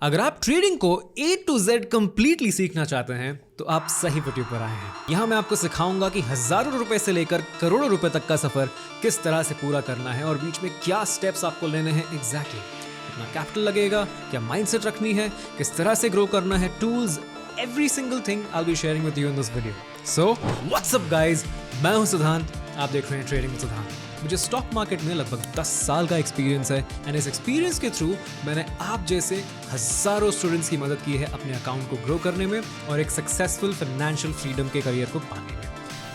अगर आप ट्रेडिंग को A to Z कंप्लीटली सीखना चाहते हैं तो आप सही वीडियो पर आए हैं। यहाँ मैं आपको सिखाऊंगा कि हजारों रुपए से लेकर करोड़ों रुपए तक का सफर किस तरह से पूरा करना है और बीच में क्या स्टेप्स आपको लेने हैं एग्जैक्टली। कितना कैपिटल लगेगा, क्या माइंडसेट रखनी है, किस तरह से ग्रो करना है, tools, every single thing I will be sharing with you in this video. So what's up guys, मैं हूं सिद्धांत, आप देख रहे हैं ट्रेडिंग विद सिद्धांत। मुझे स्टॉक मार्केट में लगभग 10 साल का एक्सपीरियंस है एंड इस एक्सपीरियंस के थ्रू मैंने आप जैसे हजारों स्टूडेंट्स की मदद की है अपने अकाउंट को ग्रो करने में और एक सक्सेसफुल फाइनेंशियल फ्रीडम के करियर को पाने में।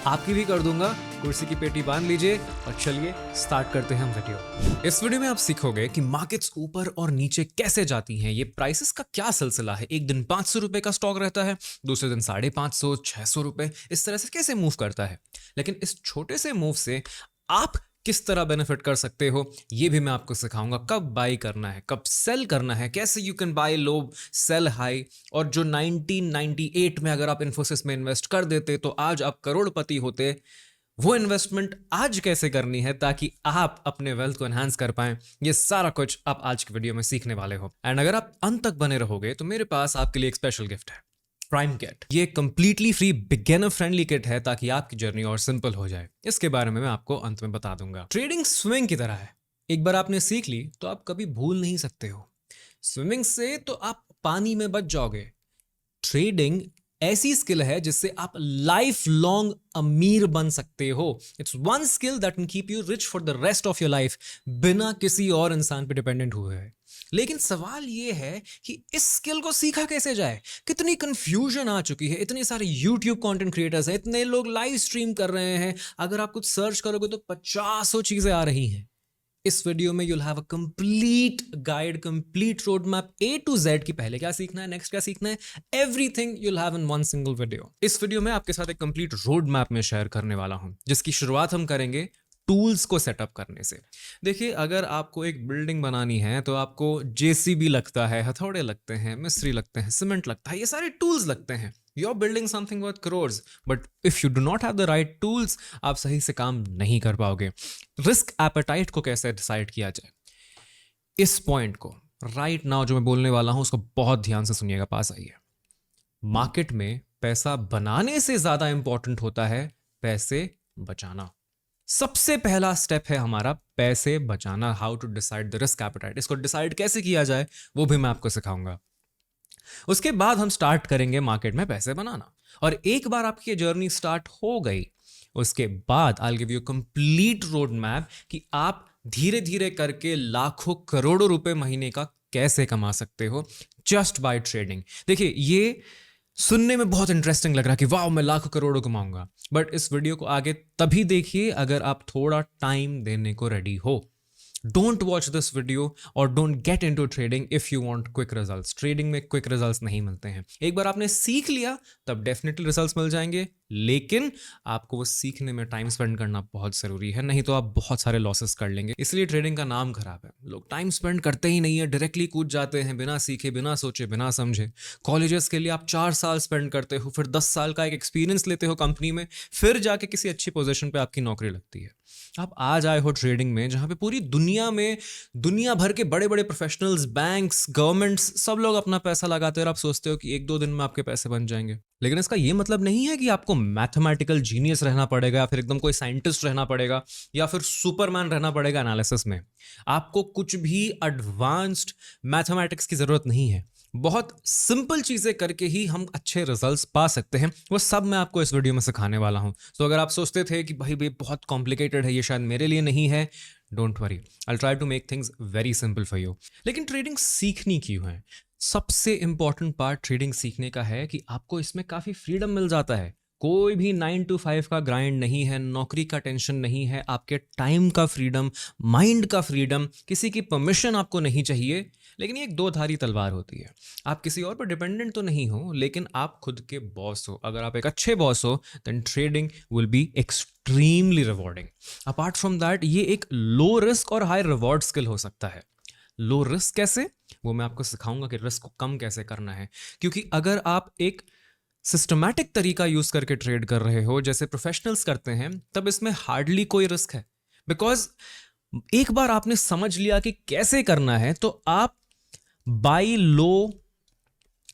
आपकी भी कर दूंगा, कुर्सी की पेटी बांध लीजिए और चलिए स्टार्ट करते हैं हम वीडियो। इस वीडियो में आप सीखोगे कि मार्केट्स ऊपर और नीचे कैसे जाती हैं, ये प्राइसेस का क्या सिलसिला है। एक दिन 500 रुपए का स्टॉक रहता है, दूसरे दिन 550, 600 रुपए, इस तरह से कैसे मूव करता है। लेकिन इस छोटे से मूव से आप किस तरह बेनिफिट कर सकते हो ये भी मैं आपको सिखाऊंगा। कब बाई करना है, कब सेल करना है, कैसे you can buy low sell high. और जो 1998 में अगर आप इन्फोसिस में इन्वेस्ट कर देते तो आज आप करोड़पति होते, वो इन्वेस्टमेंट आज कैसे करनी है ताकि आप अपने वेल्थ को एनहांस कर पाएं, ये सारा कुछ आप आज की वीडियो में सीखने वाले हो। एंड अगर आप अंत तक बने रहोगे तो मेरे पास आपके लिए एक स्पेशल गिफ्ट है, प्राइम किट। ये completely free beginner friendly kit है ताकि आपकी जर्नी और सिंपल हो जाए। इसके बारे में मैं आपको अंत में बता दूंगा। ट्रेडिंग स्विमिंग की तरह है, एक बार आपने सीख ली तो आप कभी भूल नहीं सकते हो। स्विमिंग से तो आप पानी में बच जाओगे, ट्रेडिंग ऐसी स्किल है जिससे आप लाइफ लॉन्ग अमीर बन सकते हो। It's one skill that can keep you rich for the rest of your life बिना किसी और इंसान पे डिपेंडेंट हुए है। लेकिन सवाल यह है कि इस स्किल को सीखा कैसे जाए। कितनी कंफ्यूजन आ चुकी है, इतने सारे YouTube कंटेंट क्रिएटर्स हैं, इतने लोग लाइव स्ट्रीम कर रहे हैं, अगर आप कुछ सर्च करोगे तो 50 चीजें आ रही हैं। इस वीडियो में you'll have a complete guide, complete roadmap A to Z की पहले क्या सीखना है, नेक्स्ट क्या सीखना है, everything you'll have in one single video। इस वीडियो में आपके साथ एक कंप्लीट रोड मैप में शेयर करने वाला हूं, जिसकी शुरुआत हम करेंगे टूल्स को सेटअप करने से। देखिए, अगर आपको एक बिल्डिंग बनानी है तो आपको JCB लगता है, हथौड़े लगते हैं, मिस्त्री लगते हैं, सीमेंट लगता है, ये सारे टूल्स लगते हैं। You are building something worth crores, but if you do not have the right tools आप सही से काम नहीं कर पाओगे। रिस्क एपेटाइट को कैसे डिसाइड किया जाए, इस पॉइंट को राइट नाउ जो मैं बोलने वाला हूं उसको बहुत ध्यान से सुनिएगा, पास आइए। मार्केट में पैसा बनाने से ज्यादा इंपॉर्टेंट होता है पैसे बचाना। सबसे पहला स्टेप है हमारा पैसे बचाना। How to decide the risk appetite, इसको डिसाइड कैसे किया जाए वो भी मैं आपको सिखाऊंगा। उसके बाद हम स्टार्ट करेंगे मार्केट में पैसे बनाना। और एक बार आपकी जर्नी स्टार्ट हो गई उसके बाद I will give you complete road map कि आप धीरे धीरे करके लाखों करोड़ों रुपए महीने का कैसे कमा सकते हो जस्ट बाय ट्रेडिंग। देखिए, ये सुनने में बहुत इंटरेस्टिंग लग रहा है कि वाह मैं लाखों करोड़ों कमाऊंगा, बट इस वीडियो को आगे तभी देखिए अगर आप थोड़ा टाइम देने को रेडी हो। डोंट वॉच दिस वीडियो और don't get into trading if you want quick results. Trading में क्विक रिजल्ट्स नहीं मिलते हैं। एक बार आपने सीख लिया तब डेफिनेटली रिजल्ट्स मिल जाएंगे, लेकिन आपको वो सीखने में टाइम स्पेंड करना बहुत जरूरी है, नहीं तो आप बहुत सारे लॉसेस कर लेंगे। इसलिए ट्रेडिंग का नाम खराब है, लोग टाइम स्पेंड करते ही नहीं है, डायरेक्टली कूद जाते हैं बिना सीखे, बिना सोचे, बिना समझे। कॉलेजेस के लिए आप 4 साल स्पेंड करते हो, फिर 10 साल का एक एक्सपीरियंस लेते हो कंपनी में, फिर जाके किसी अच्छी पोजीशन पे आपकी नौकरी लगती है। आप आज आए हो ट्रेडिंग में जहां पे पूरी दुनिया में दुनिया भर के बड़े बड़े प्रोफेशनल्स, बैंक्स, गवर्नमेंट्स सब लोग अपना पैसा लगाते हैं और आप सोचते हो कि 1-2 दिन में आपके पैसे बन जाएंगे। लेकिन इसका ये मतलब नहीं है कि आपको मैथमेटिकल जीनियस रहना पड़ेगा या फिर एकदम कोई साइंटिस्ट रहना पड़ेगा या फिर सुपरमैन रहना पड़ेगा एनालिसिस में। आपको कुछ भी एडवांस्ड मैथमेटिक्स की जरूरत नहीं है। बहुत सिंपल चीजें करके ही हम अच्छे रिजल्ट्स पा सकते हैं, वो सब मैं आपको इस वीडियो में सिखाने वाला हूं। तो अगर आप सोचते थे कि भाई ये बहुत कॉम्प्लिकेटेड है, ये शायद मेरे लिए नहीं है, don't worry, I try to make things very simple for you. लेकिन ट्रेडिंग सीखनी क्यों है? सबसे इंपॉर्टेंट पार्ट ट्रेडिंग सीखने का है कि आपको इसमें काफी फ्रीडम मिल जाता है। कोई भी 9 to 5 का ग्राइंड नहीं है, नौकरी का टेंशन नहीं है, आपके टाइम का फ्रीडम, माइंड का फ्रीडम, किसी की परमिशन आपको नहीं चाहिए। लेकिन ये एक 2-धारी तलवार होती है। आप किसी और पर डिपेंडेंट तो नहीं हो, लेकिन आप खुद के बॉस हो। अगर आप एक अच्छे बॉस हो then trading will be extremely rewarding. Apart from that ये एक लो रिस्क और हाई रिवॉर्ड स्किल हो सकता है। लो रिस्क कैसे, वो मैं आपको सिखाऊंगा कि रिस्क को कम कैसे करना है। क्योंकि अगर आप एक सिस्टमैटिक तरीका यूज करके ट्रेड कर रहे हो जैसे प्रोफेशनल्स करते हैं, तब इसमें हार्डली कोई रिस्क है। बिकॉज एक बार आपने समझ लिया कि कैसे करना है तो आप buy low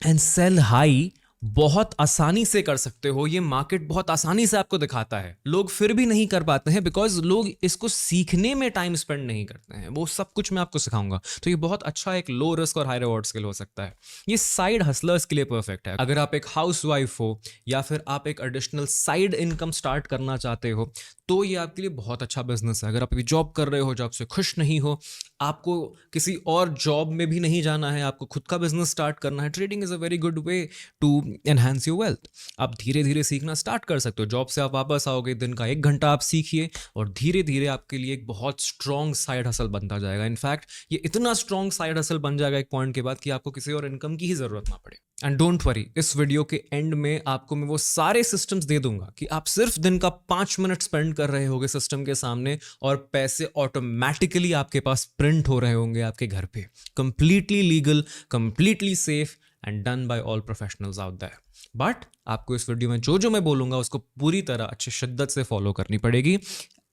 and sell high बहुत आसानी से कर सकते हो। ये मार्केट बहुत आसानी से आपको दिखाता है। लोग फिर भी नहीं कर पाते हैं बिकॉज लोग इसको सीखने में टाइम स्पेंड नहीं करते हैं। वो सब कुछ मैं आपको सिखाऊंगा। तो ये बहुत अच्छा एक लो रिस्क और हाई रिवॉर्ड स्किल हो सकता है। ये साइड हसलर्स के लिए परफेक्ट है। अगर आप एक हाउस वाइफ हो या फिर आप एक एडिशनल साइड इनकम स्टार्ट करना चाहते हो तो ये आपके लिए बहुत अच्छा बिजनेस है। अगर आप अभी जॉब कर रहे हो, जॉब से खुश नहीं हो, आपको किसी और जॉब में भी नहीं जाना है, आपको खुद का बिजनेस स्टार्ट करना है, trading is a very good way to enhance your wealth. आप धीरे धीरे सीखना स्टार्ट कर सकते हो। जॉब से आप वापस आओगे, दिन का 1 घंटा आप सीखिए और धीरे धीरे आपके लिए एक बहुत स्ट्रॉन्ग साइड हसल बनता जाएगा। इनफैक्ट ये इतना स्ट्रॉन्ग साइड हसल बन जाएगा एक पॉइंट के बाद कि आपको किसी और इनकम की ही जरूरत ना पड़े। एंड डोंट वरी, इस वीडियो के एंड में आपको मैं वो सारे सिस्टम्स दे दूंगा कि आप सिर्फ दिन का 5 मिनट स्पेंड कर रहे होगे सिस्टम के सामने और पैसे ऑटोमेटिकली आपके पास प्रिंट हो रहे होंगे आपके घर पे। Completely legal, completely safe and done by all professionals out there. But आपको इस वीडियो में जो जो मैं बोलूंगा उसको पूरी तरह अच्छी शिद्दत से फॉलो करनी पड़ेगी।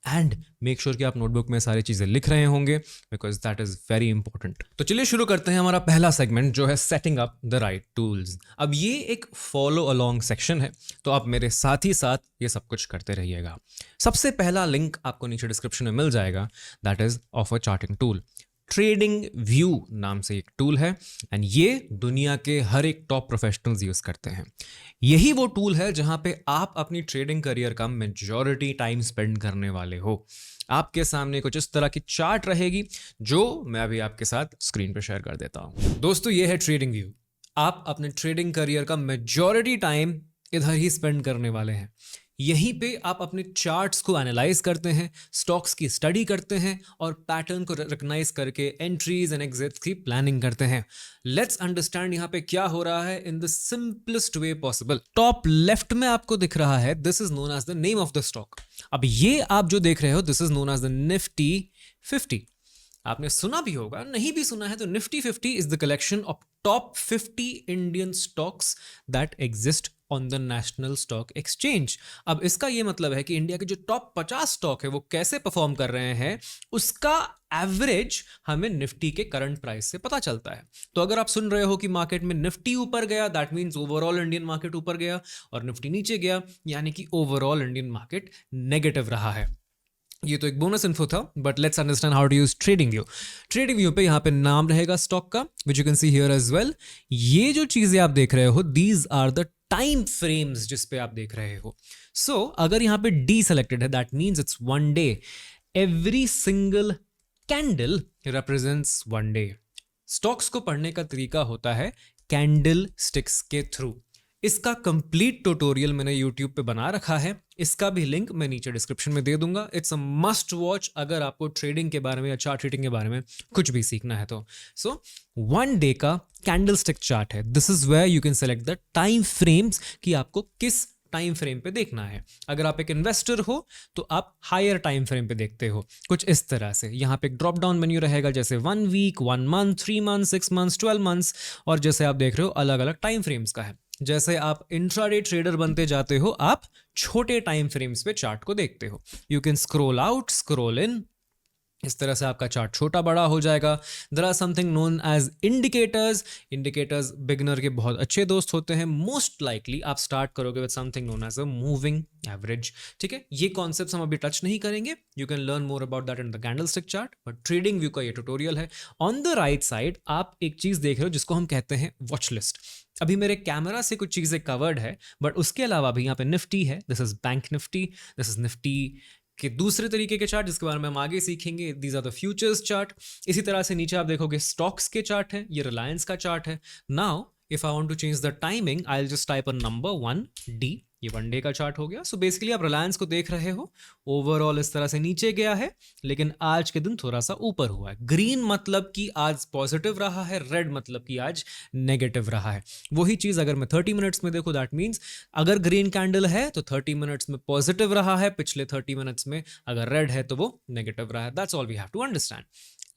एंड मेक श्योर कि आप नोटबुक में सारी चीजें लिख रहे होंगे because that is very important. तो चलिए शुरू करते हैं हमारा पहला सेगमेंट जो है setting up the right tools. अब ये एक फॉलो अलोंग सेक्शन है तो आप मेरे साथ ही साथ ये सब कुछ करते रहिएगा। सबसे पहला लिंक आपको नीचे डिस्क्रिप्शन में मिल जाएगा, that is of a charting tool. Trading view नाम से एक टूल है एंड ये दुनिया के हर एक टॉप प्रोफेशनल्स यूज करते हैं। यही वो टूल है जहां पे आप अपनी ट्रेडिंग करियर का मेजॉरिटी टाइम स्पेंड करने वाले हो। आपके सामने कुछ इस तरह की चार्ट रहेगी जो मैं अभी आपके साथ स्क्रीन पे शेयर कर देता हूं। दोस्तों ये है ट्रेडिंग व्यू। आप अपने ट्रेडिंग करियर का मेजॉरिटी टाइम इधर ही स्पेंड करने वाले हैं। यहीं पे आप अपने चार्ट्स को एनालाइज करते हैं, स्टॉक्स की स्टडी करते हैं और पैटर्न को रिकग्नाइज करके एंट्रीज एंड एग्जिट्स की प्लानिंग करते हैं। लेट्स अंडरस्टैंड यहाँ पे क्या हो रहा है in the simplest way possible. Top left में आपको दिख रहा है, this is known as the name of the stock. अब ये आप जो देख रहे हो, this is known as the Nifty 50। आपने सुना भी होगा, नहीं भी सुना है तो Nifty 50 is the collection of top 50 Indian stocks that exist on the national stock exchange. अब इसका ये मतलब है कि इंडिया के जो टॉप 50 स्टॉक है वो कैसे परफॉर्म कर रहे हैं उसका एवरेज हमें निफ्टी के करंट प्राइस से पता चलता है। तो अगर आप सुन रहे हो कि मार्केट में निफ्टी ऊपर गया, that means overall Indian market ऊपर गया, और निफ्टी नीचे गया यानी कि ओवरऑल इंडियन मार्केट नेगेटिव रहा है। ये तो एक बोनस इन्फो था, but let's understand how to use trading view. Trading view पे यहाँ पे नाम रहेगा स्टॉक का, which you can see here as well. ये जो चीजें आप देख रहे हो, these are the time frames जिस पे आप देख रहे हो। सो अगर यहाँ पे डी सेलेक्टेड है, that means it's 1 day. Every single candle represents 1 day. Stocks को पढ़ने का तरीका होता है कैंडल स्टिक्स के थ्रू। इसका कंप्लीट ट्यूटोरियल मैंने YouTube पे बना रखा है, इसका भी लिंक मैं नीचे डिस्क्रिप्शन में दे दूंगा। इट्स अ मस्ट वॉच अगर आपको ट्रेडिंग के बारे में या चार्ट रीडिंग के बारे में कुछ भी सीखना है तो। सो 1 डे का कैंडल स्टिक चार्ट है। This is where you can select the time frames कि आपको किस टाइम फ्रेम पे देखना है। अगर आप एक इन्वेस्टर हो तो आप हायर टाइम फ्रेम पे देखते हो, कुछ इस तरह से। यहाँ पे एक ड्रॉप डाउन मेन्यू रहेगा, जैसे 1 week, 1 month, 3 month, 6 month, 12 months, और जैसे आप देख रहे हो अलग अलग टाइम फ्रेम्स का है। जैसे आप इंट्राडे ट्रेडर बनते जाते हो, आप छोटे टाइम फ्रेम्स पे चार्ट को देखते हो। You can scroll out, scroll in, इस तरह से आपका चार्ट छोटा बड़ा हो जाएगा। There are something known as indicators. Indicators beginner के बहुत अच्छे दोस्त होते हैं। मोस्ट लाइकली आप स्टार्ट करोगे with something known as a moving average. ठीक है, ये कॉन्सेप्ट्स हम अभी टच नहीं करेंगे। You can learn more about that in the candlestick chart, but trading view का ये ट्यूटोरियल है। ऑन द राइट साइड आप एक चीज देख रहे हो जिसको हम कहते हैं वॉच लिस्ट। अभी मेरे कैमरा से कुछ चीजें कवर्ड है, बट उसके अलावा भी यहाँ पे निफ्टी है, this is bank Nifty, this is Nifty के दूसरे तरीके के चार्ट जिसके बारे में हम आगे सीखेंगे। These are the futures chart. इसी तरह से नीचे आप देखोगे स्टॉक्स के चार्ट है, ये रिलायंस का चार्ट है। Now if I want to change the timing, I will just type a number 1D। ये 1 डे का चार्ट हो गया। सो बेसिकली आप रिलायंस को देख रहे हो, ओवरऑल इस तरह से नीचे गया है, लेकिन आज के दिन थोड़ा सा ऊपर हुआ है। ग्रीन मतलब कि आज पॉजिटिव रहा है, रेड मतलब कि आज नेगेटिव रहा है। वही चीज अगर मैं 30 मिनट्स में देखूं, दैट मीन्स अगर ग्रीन कैंडल है तो 30 मिनट्स में पॉजिटिव रहा है, पिछले 30 मिनट्स में अगर रेड है तो वो नेगेटिव रहा है। That's all we have to understand.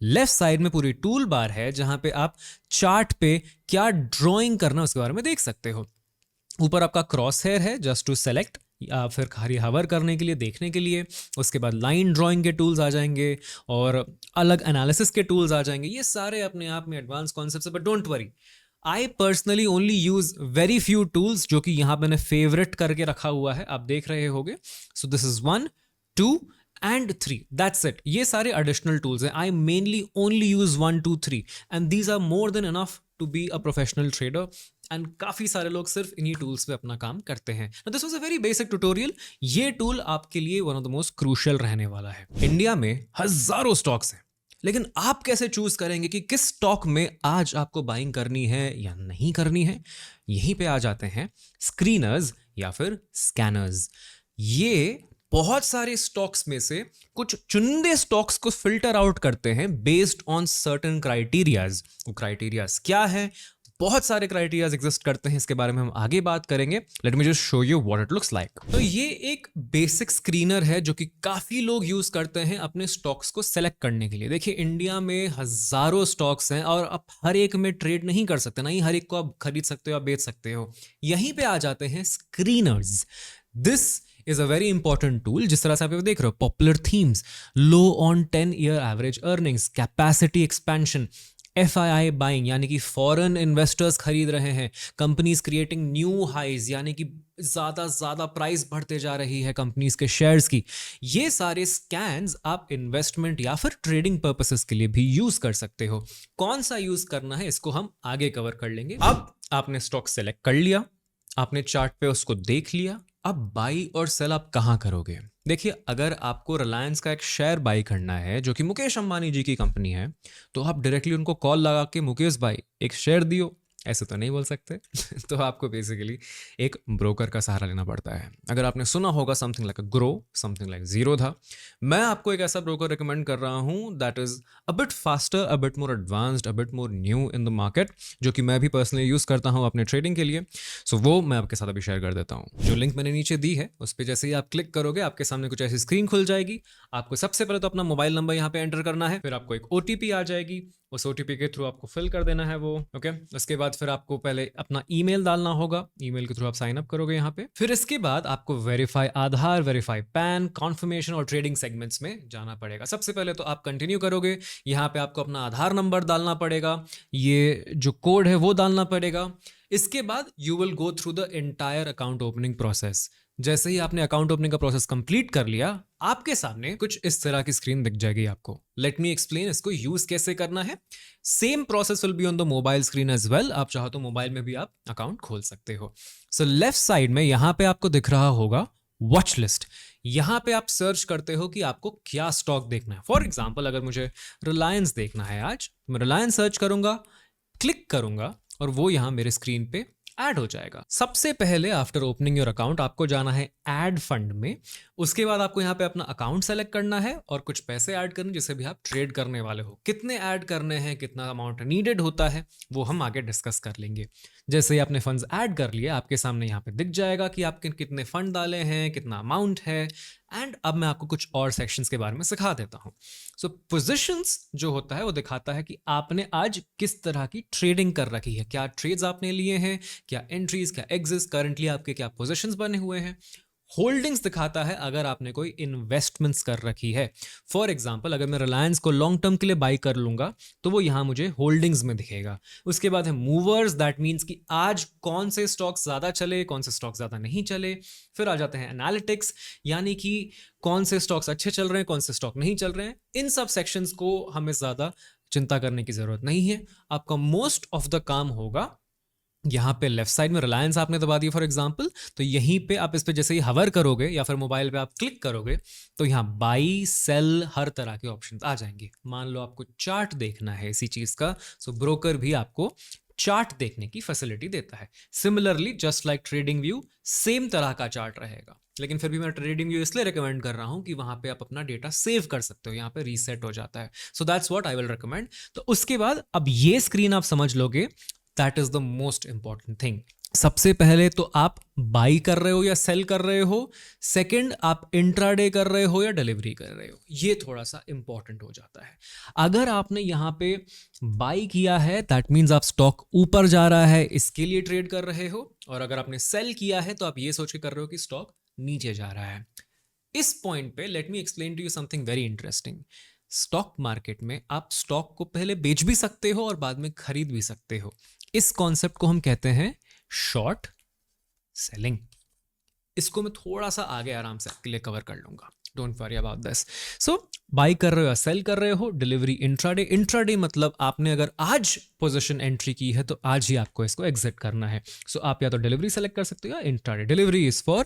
Left side में पूरी टूल बार है जहां पे आप चार्ट पे क्या ड्रॉइंग करना उसके बारे में देख सकते हो। ऊपर आपका क्रॉस हेयर है जस्ट टू सेलेक्ट या फिर खाली हवर करने के लिए, देखने के लिए। उसके बाद लाइन ड्राइंग के टूल्स आ जाएंगे और अलग एनालिसिस के टूल्स आ जाएंगे। ये सारे अपने आप में एडवांस कॉन्सेप्ट्स है, but don't worry, I personally only use very few tools जो कि यहाँ मैंने फेवरेट करके रखा हुआ है, आप देख रहे होगे। सो this is 1, 2 and 3, that's it। ये सारे एडिशनल टूल्स हैं। I mainly only use 1, 2, 3 and these are more than enough to be a professional trader. And काफ़ी सारे लोग सिर्फ इन्हीं टूल्स पे अपना काम करते हैं। This was a very basic tutorial. ये टूल आपके लिए one of the most crucial रहने वाला है। इंडिया में हजारों स्टॉक्स हैं, लेकिन आप कैसे चूज करेंगे कि किस स्टॉक में आज आपको बाइंग करनी है या नहीं करनी है? यहीं पे आ जाते हैं स्क्रीनर्स या फिर स्कैनर्स। ये बहुत सारे स्टॉक्स में से कुछ चुनिंदे स्टॉक्स को फिल्टर आउट करते हैं बेस्ड ऑन सर्टेन क्राइटेरियाज। वो क्राइटेरियाज क्या है? बहुत सारे क्राइटेरियाज एग्जिस्ट करते हैं, इसके बारे में हम आगे बात करेंगे। Late me just show you what it looks like. तो ये एक बेसिक स्क्रीनर है जो कि काफी लोग यूज करते हैं अपने स्टॉक्स को सेलेक्ट करने के लिए। देखिए, इंडिया में हजारों स्टॉक्स हैं और आप हर एक में ट्रेड नहीं कर सकते, ना ही हर एक को आप खरीद सकते हो या बेच सकते हो। यहीं पे आ जाते हैं screeners. This is a very important tool. जिस तरह से आप देख रहे हो, popular themes, low on 10 year average earnings, capacity expansion, FII buying यानी कि फॉरेन इन्वेस्टर्स खरीद रहे हैं, कंपनीज क्रिएटिंग न्यू हाइज यानी कि ज़्यादा प्राइस बढ़ते जा रही है कंपनीज के शेयर्स की। ये सारे स्कैन्स आप इन्वेस्टमेंट या फिर ट्रेडिंग पर्पसेस के लिए भी यूज कर सकते हो। कौन सा यूज करना है इसको हम आगे कवर कर लेंगे। अब आपने स्टॉक सेलेक्ट कर लिया, आपने चार्ट पे उसको देख लिया, अब बाई और सेल आप कहाँ करोगे? देखिए, अगर आपको रिलायंस का एक शेयर बाई करना है जो कि मुकेश अंबानी जी की कंपनी है, तो आप डायरेक्टली उनको कॉल लगा के मुकेश भाई एक शेयर दियो, ऐसे तो नहीं बोल सकते। तो आपको बेसिकली एक ब्रोकर का सहारा लेना पड़ता है। अगर आपने सुना होगा something like grow, something like Zerodha, मैं आपको एक ऐसा ब्रोकर रिकमेंड कर रहा हूँ that is a bit faster, a bit more advanced, a bit more new in the market, जो कि मैं भी पर्सनली यूज करता हूँ अपने ट्रेडिंग के लिए। सो वो मैं आपके साथ अभी शेयर कर देता हूँ। जो लिंक मैंने नीचे दी है उस पर जैसे ही आप क्लिक करोगे, आपके सामने कुछ ऐसी स्क्रीन खुल जाएगी। आपको सबसे पहले तो अपना मोबाइल नंबर यहाँ पे एंटर करना है, फिर आपको एक OTP आ जाएगी, उस OTP के थ्रू आपको फिल कर देना है वो। ओके, उसके बाद फिर आपको पहले अपना ईमेल डालना होगा, ईमेल के थ्रू आप साइन अप करोगे यहाँ पे। फिर इसके बाद आपको वेरीफाई आधार, वेरीफाई पैन, कॉन्फर्मेशन और ट्रेडिंग सेगमेंट्स में जाना पड़ेगा। सबसे पहले तो आप कंटिन्यू करोगे, यहाँ पे आपको अपना आधार नंबर डालना पड़ेगा, ये जो कोड है वो डालना पड़ेगा। इसके बाद you will go through the entire account opening process. जैसे ही आपने अकाउंट ओपनिंग का प्रोसेस कंप्लीट कर लिया, आपके सामने कुछ इस तरह की स्क्रीन दिख जाएगी आपको। लेट मी एक्सप्लेन इसको यूज कैसे करना है। Same process will be on the mobile screen as well. आप चाहो तो मोबाइल में भी आप अकाउंट खोल सकते हो। सो लेफ्ट साइड में यहां पे आपको दिख रहा होगा वॉच लिस्ट। यहां पे आप सर्च करते हो कि आपको क्या स्टॉक देखना है। फॉर एग्जाम्पल, अगर मुझे रिलायंस देखना है आज, मैं रिलायंस सर्च करूंगा, क्लिक करूंगा और वो यहां मेरे स्क्रीन पे ऐड हो जाएगा। सबसे पहले आफ्टर ओपनिंग योर अकाउंट आपको जाना है ऐड फंड में। उसके बाद आपको यहाँ पे अपना अकाउंट सेलेक्ट करना है और कुछ पैसे ऐड करने जिसे भी आप ट्रेड करने वाले हो। कितने ऐड करने हैं, कितना अमाउंट नीडेड होता है, वो हम आगे डिस्कस कर लेंगे। जैसे ही आपने फंड्स ऐड कर लिए, आपके सामने यहाँ पे दिख जाएगा कि आपके कितने फंड डाले हैं, कितना अमाउंट है। एंड अब मैं आपको कुछ और सेक्शंस के बारे में सिखा देता हूँ। सो पोजीशंस जो होता है वो दिखाता है कि आपने आज किस तरह की ट्रेडिंग कर रखी है, क्या ट्रेड्स आपने लिए हैं, क्या एंट्रीज, क्या एग्जिट्स, करंटली आपके क्या पोजीशंस बने हुए हैं। होल्डिंग्स दिखाता है अगर आपने कोई इन्वेस्टमेंट्स कर रखी है। फॉर एग्जांपल, अगर मैं रिलायंस को लॉन्ग टर्म के लिए बाई कर लूंगा तो वो यहां मुझे होल्डिंग्स में दिखेगा। उसके बाद है मूवर्स, दैट मीन्स कि आज कौन से स्टॉक्स ज्यादा चले, कौन से स्टॉक्स ज्यादा नहीं चले। फिर आ जाते हैं एनालिटिक्स, यानी कि कौन से स्टॉक्स अच्छे चल रहे हैं, कौन से स्टॉक नहीं चल रहे हैं। इन सब सेक्शंस को हमें ज्यादा चिंता करने की जरूरत नहीं है। आपका मोस्ट ऑफ द काम होगा यहाँ पे लेफ्ट साइड में रिलायंस आपने दबा दिया फॉर एग्जांपल, तो यहीं पे आप इस पे जैसे ही हवर करोगे या फिर मोबाइल पे आप क्लिक करोगे तो यहाँ बाई सेल हर तरह के ऑप्शंस आ जाएंगे। मान लो आपको चार्ट देखना है इसी चीज का, सो ब्रोकर भी आपको चार्ट देखने की फैसिलिटी देता है। Similarly just like trading view, same तरह का चार्ट रहेगा, लेकिन फिर भी मैं ट्रेडिंग व्यू इसलिए रिकमेंड कर रहा हूं कि वहां पे आप अपना डेटा सेव कर सकते हो, यहाँ पे रीसेट हो जाता है। So that's what I will recommend. तो उसके बाद अब ये स्क्रीन आप समझ लोगे, that is the most important thing. सबसे पहले तो आप बाई कर रहे हो या सेल कर रहे हो, सेकंड आप इंट्राडे कर रहे हो या डिलीवरी कर रहे हो, ये थोड़ा सा इंपॉर्टेंट हो जाता है। अगर आपने यहाँ पे बाई किया है दैट मीन्स आप स्टॉक ऊपर जा रहा है इसके लिए ट्रेड कर रहे हो, और अगर आपने सेल किया है तो आप ये सोच के कर रहे हो कि स्टॉक नीचे जा रहा है। इस पॉइंट पे let me explain to you something very interesting. Stock market में आप स्टॉक को पहले बेच भी सकते हो और बाद में खरीद भी सकते हो। इस कॉन्सेप्ट को हम कहते हैं शॉर्ट सेलिंग। इसको मैं थोड़ा सा आगे आराम से आपके लिए कवर कर लूंगा, don't worry about this. So by कर रहे हो या सेल कर रहे हो, डिलीवरी इंट्राडे। इंट्राडे मतलब आपने अगर आज पोजीशन एंट्री की है तो आज ही आपको इसको एग्जिट करना है। सो आप या तो डिलीवरी सेलेक्ट कर सकते हो या intraday. Delivery is for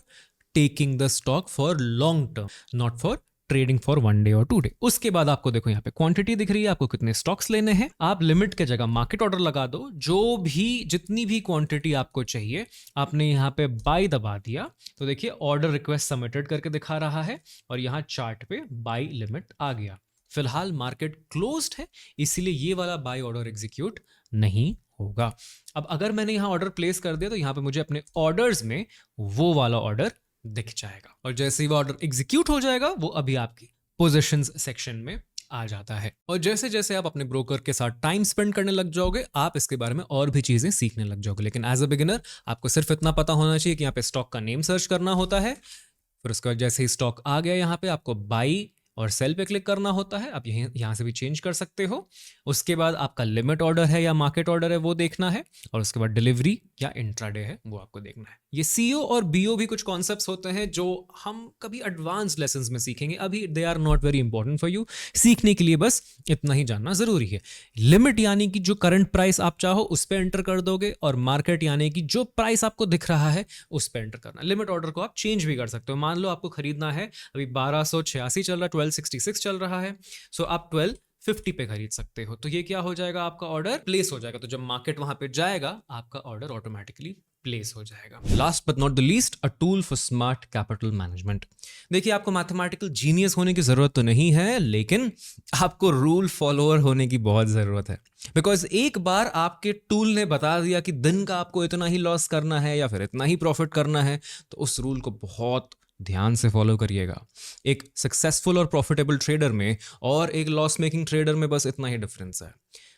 taking the stock for long term, not for trading for 1 day और 2 डे। उसके बाद आपको देखो यहाँ पे क्वांटिटी दिख रही है, आपको कितने स्टॉक्स लेने हैं। आप लिमिट के जगह मार्केट ऑर्डर लगा दो, जो भी जितनी भी क्वांटिटी आपको चाहिए आपने यहाँ पे बाई दबा दिया तो देखिए ऑर्डर रिक्वेस्ट सबमिटेड करके दिखा रहा है और यहाँ चार्ट पे बाई लिमिट आ गया। फिलहाल मार्केट क्लोज्ड है इसीलिए ये वाला बाई ऑर्डर एग्जीक्यूट नहीं होगा। अब अगर मैंने यहाँ ऑर्डर प्लेस कर दिया तो यहाँ पे मुझे अपने ऑर्डर्स में वो वाला ऑर्डर दिख जाएगा और जैसे ही वो ऑर्डर एग्जीक्यूट हो जाएगा वो अभी आपकी पोजीशंस सेक्शन में आ जाता है। और जैसे जैसे आप अपने ब्रोकर के साथ टाइम स्पेंड करने लग जाओगे आप इसके बारे में और भी चीजें सीखने लग जाओगे। लेकिन एज अ बिगिनर आपको सिर्फ इतना पता होना चाहिए कि यहाँ पे स्टॉक का नेम सर्च करना होता है, फिर उसके बाद जैसे ही स्टॉक आ गया यहाँ पे आपको बाई और सेल पे क्लिक करना होता है। आप यहाँ से भी चेंज कर सकते हो। उसके बाद आपका लिमिट ऑर्डर है या मार्केट ऑर्डर है वो देखना है और उसके बाद डिलीवरी या इंट्राडे है वो आपको देखना है। ये सीओ और बीओ भी कुछ कॉन्सेप्ट्स होते हैं जो हम कभी एडवांस लेसन्स में सीखेंगे, अभी they are not very important for you. सीखने के लिए बस इतना ही जानना जरूरी है। लिमिट यानी कि जो करंट प्राइस आप चाहो उस पर एंटर कर दोगे और मार्केट यानी कि जो प्राइस आपको दिख रहा है उस पर एंटर करना। लिमिट ऑर्डर को आप चेंज भी कर सकते हो। मान लो आपको खरीदना है, अभी 1286 चल रहा है, 1266 चल रहा है, सो आप 1250 पे खरीद सकते हो। तो ये क्या हो जाएगा, आपका ऑर्डर प्लेस हो जाएगा। तो जब मार्केट वहां पे जाएगा आपका ऑर्डर ऑटोमेटिकली प्लेस हो जाएगा। Last but not the least, a tool for smart capital management. देखिए आपको मैथमेटिकल जीनियस होने की जरूरत तो नहीं है, लेकिन आपको रूल फॉलोअर होने की बहुत जरूरत है। बिकॉज एक बार आपके टूल ने बता दिया कि दिन का आपको इतना ही लॉस करना है या फिर इतना ही प्रॉफिट करना है, तो उस रूल को बहुत ध्यान से फॉलो करिएगा। एक सक्सेसफुल और प्रॉफिटेबल ट्रेडर में और एक लॉस मेकिंग ट्रेडर में बस इतना ही डिफरेंस है।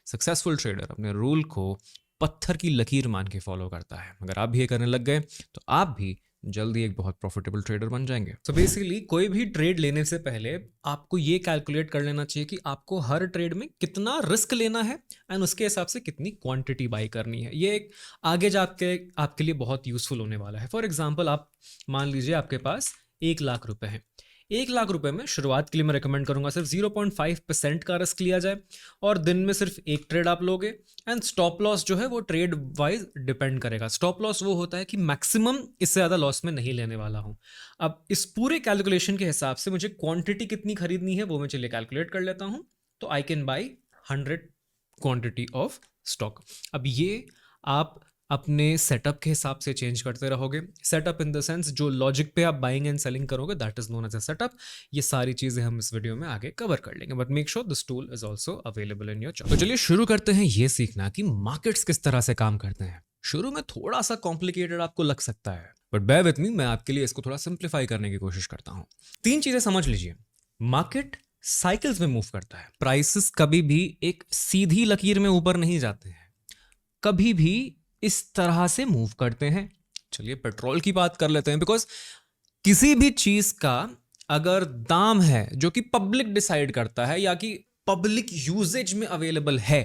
सक्सेसफुल ट्रेडर अपने रूल को पत्थर की लकीर मान के फॉलो करता है। अगर आप भी ये करने लग गए तो आप भी जल्दी एक बहुत प्रॉफिटेबल ट्रेडर बन जाएंगे। तो बेसिकली कोई भी ट्रेड लेने से पहले आपको ये कैलकुलेट कर लेना चाहिए कि आपको हर ट्रेड में कितना रिस्क लेना है एंड उसके हिसाब से कितनी क्वांटिटी बाई करनी है। ये एक आगे जाके आपके लिए बहुत यूजफुल होने वाला है। फॉर एग्जाम्पल आप मान लीजिए आपके पास 1 लाख रुपए हैं। 1 लाख रुपए में शुरुआत के लिए मैं रिकमेंड करूंगा सिर्फ 0.5% का रिस्क लिया जाए और दिन में सिर्फ एक ट्रेड आप लोगे। एंड स्टॉप लॉस जो है वो ट्रेड वाइज डिपेंड करेगा। स्टॉप लॉस वो होता है कि मैक्सिमम इससे ज़्यादा लॉस में नहीं लेने वाला हूं। अब इस पूरे कैलकुलेशन के हिसाब से मुझे क्वांटिटी कितनी खरीदनी है वो मैं चलिए कैलकुलेट कर लेता हूं। तो I can buy 100 quantity of stock. अब ये आप अपने सेटअप के हिसाब से चेंज करते रहोगे। सेटअप इन द सेंस जो लॉजिक पे आप बाइंग एंड सेलिंग करोगे that is known as a setup. ये सारी चीजें हम इस वीडियो में आगे कवर कर लेंगे, but make sure this tool is also available in your choice. तो चलिए शुरू करते हैं ये सीखना कि मार्केट्स किस तरह से काम करते हैं। शुरू में थोड़ा सा कॉम्प्लिकेटेड आपको लग सकता है, बट बेयर विथ मी, मैं आपके लिए इसको थोड़ा सिंप्लीफाई करने की कोशिश करता हूँ। 3 चीजें समझ लीजिए। मार्केट साइकिल्स में मूव करता है। प्राइसेस कभी भी एक सीधी लकीर में ऊपर नहीं जाते हैं, कभी भी इस तरह से मूव करते हैं। चलिए पेट्रोल की बात कर लेते हैं। बिकॉज किसी भी चीज का अगर दाम है जो कि पब्लिक डिसाइड करता है या कि पब्लिक यूजेज में अवेलेबल है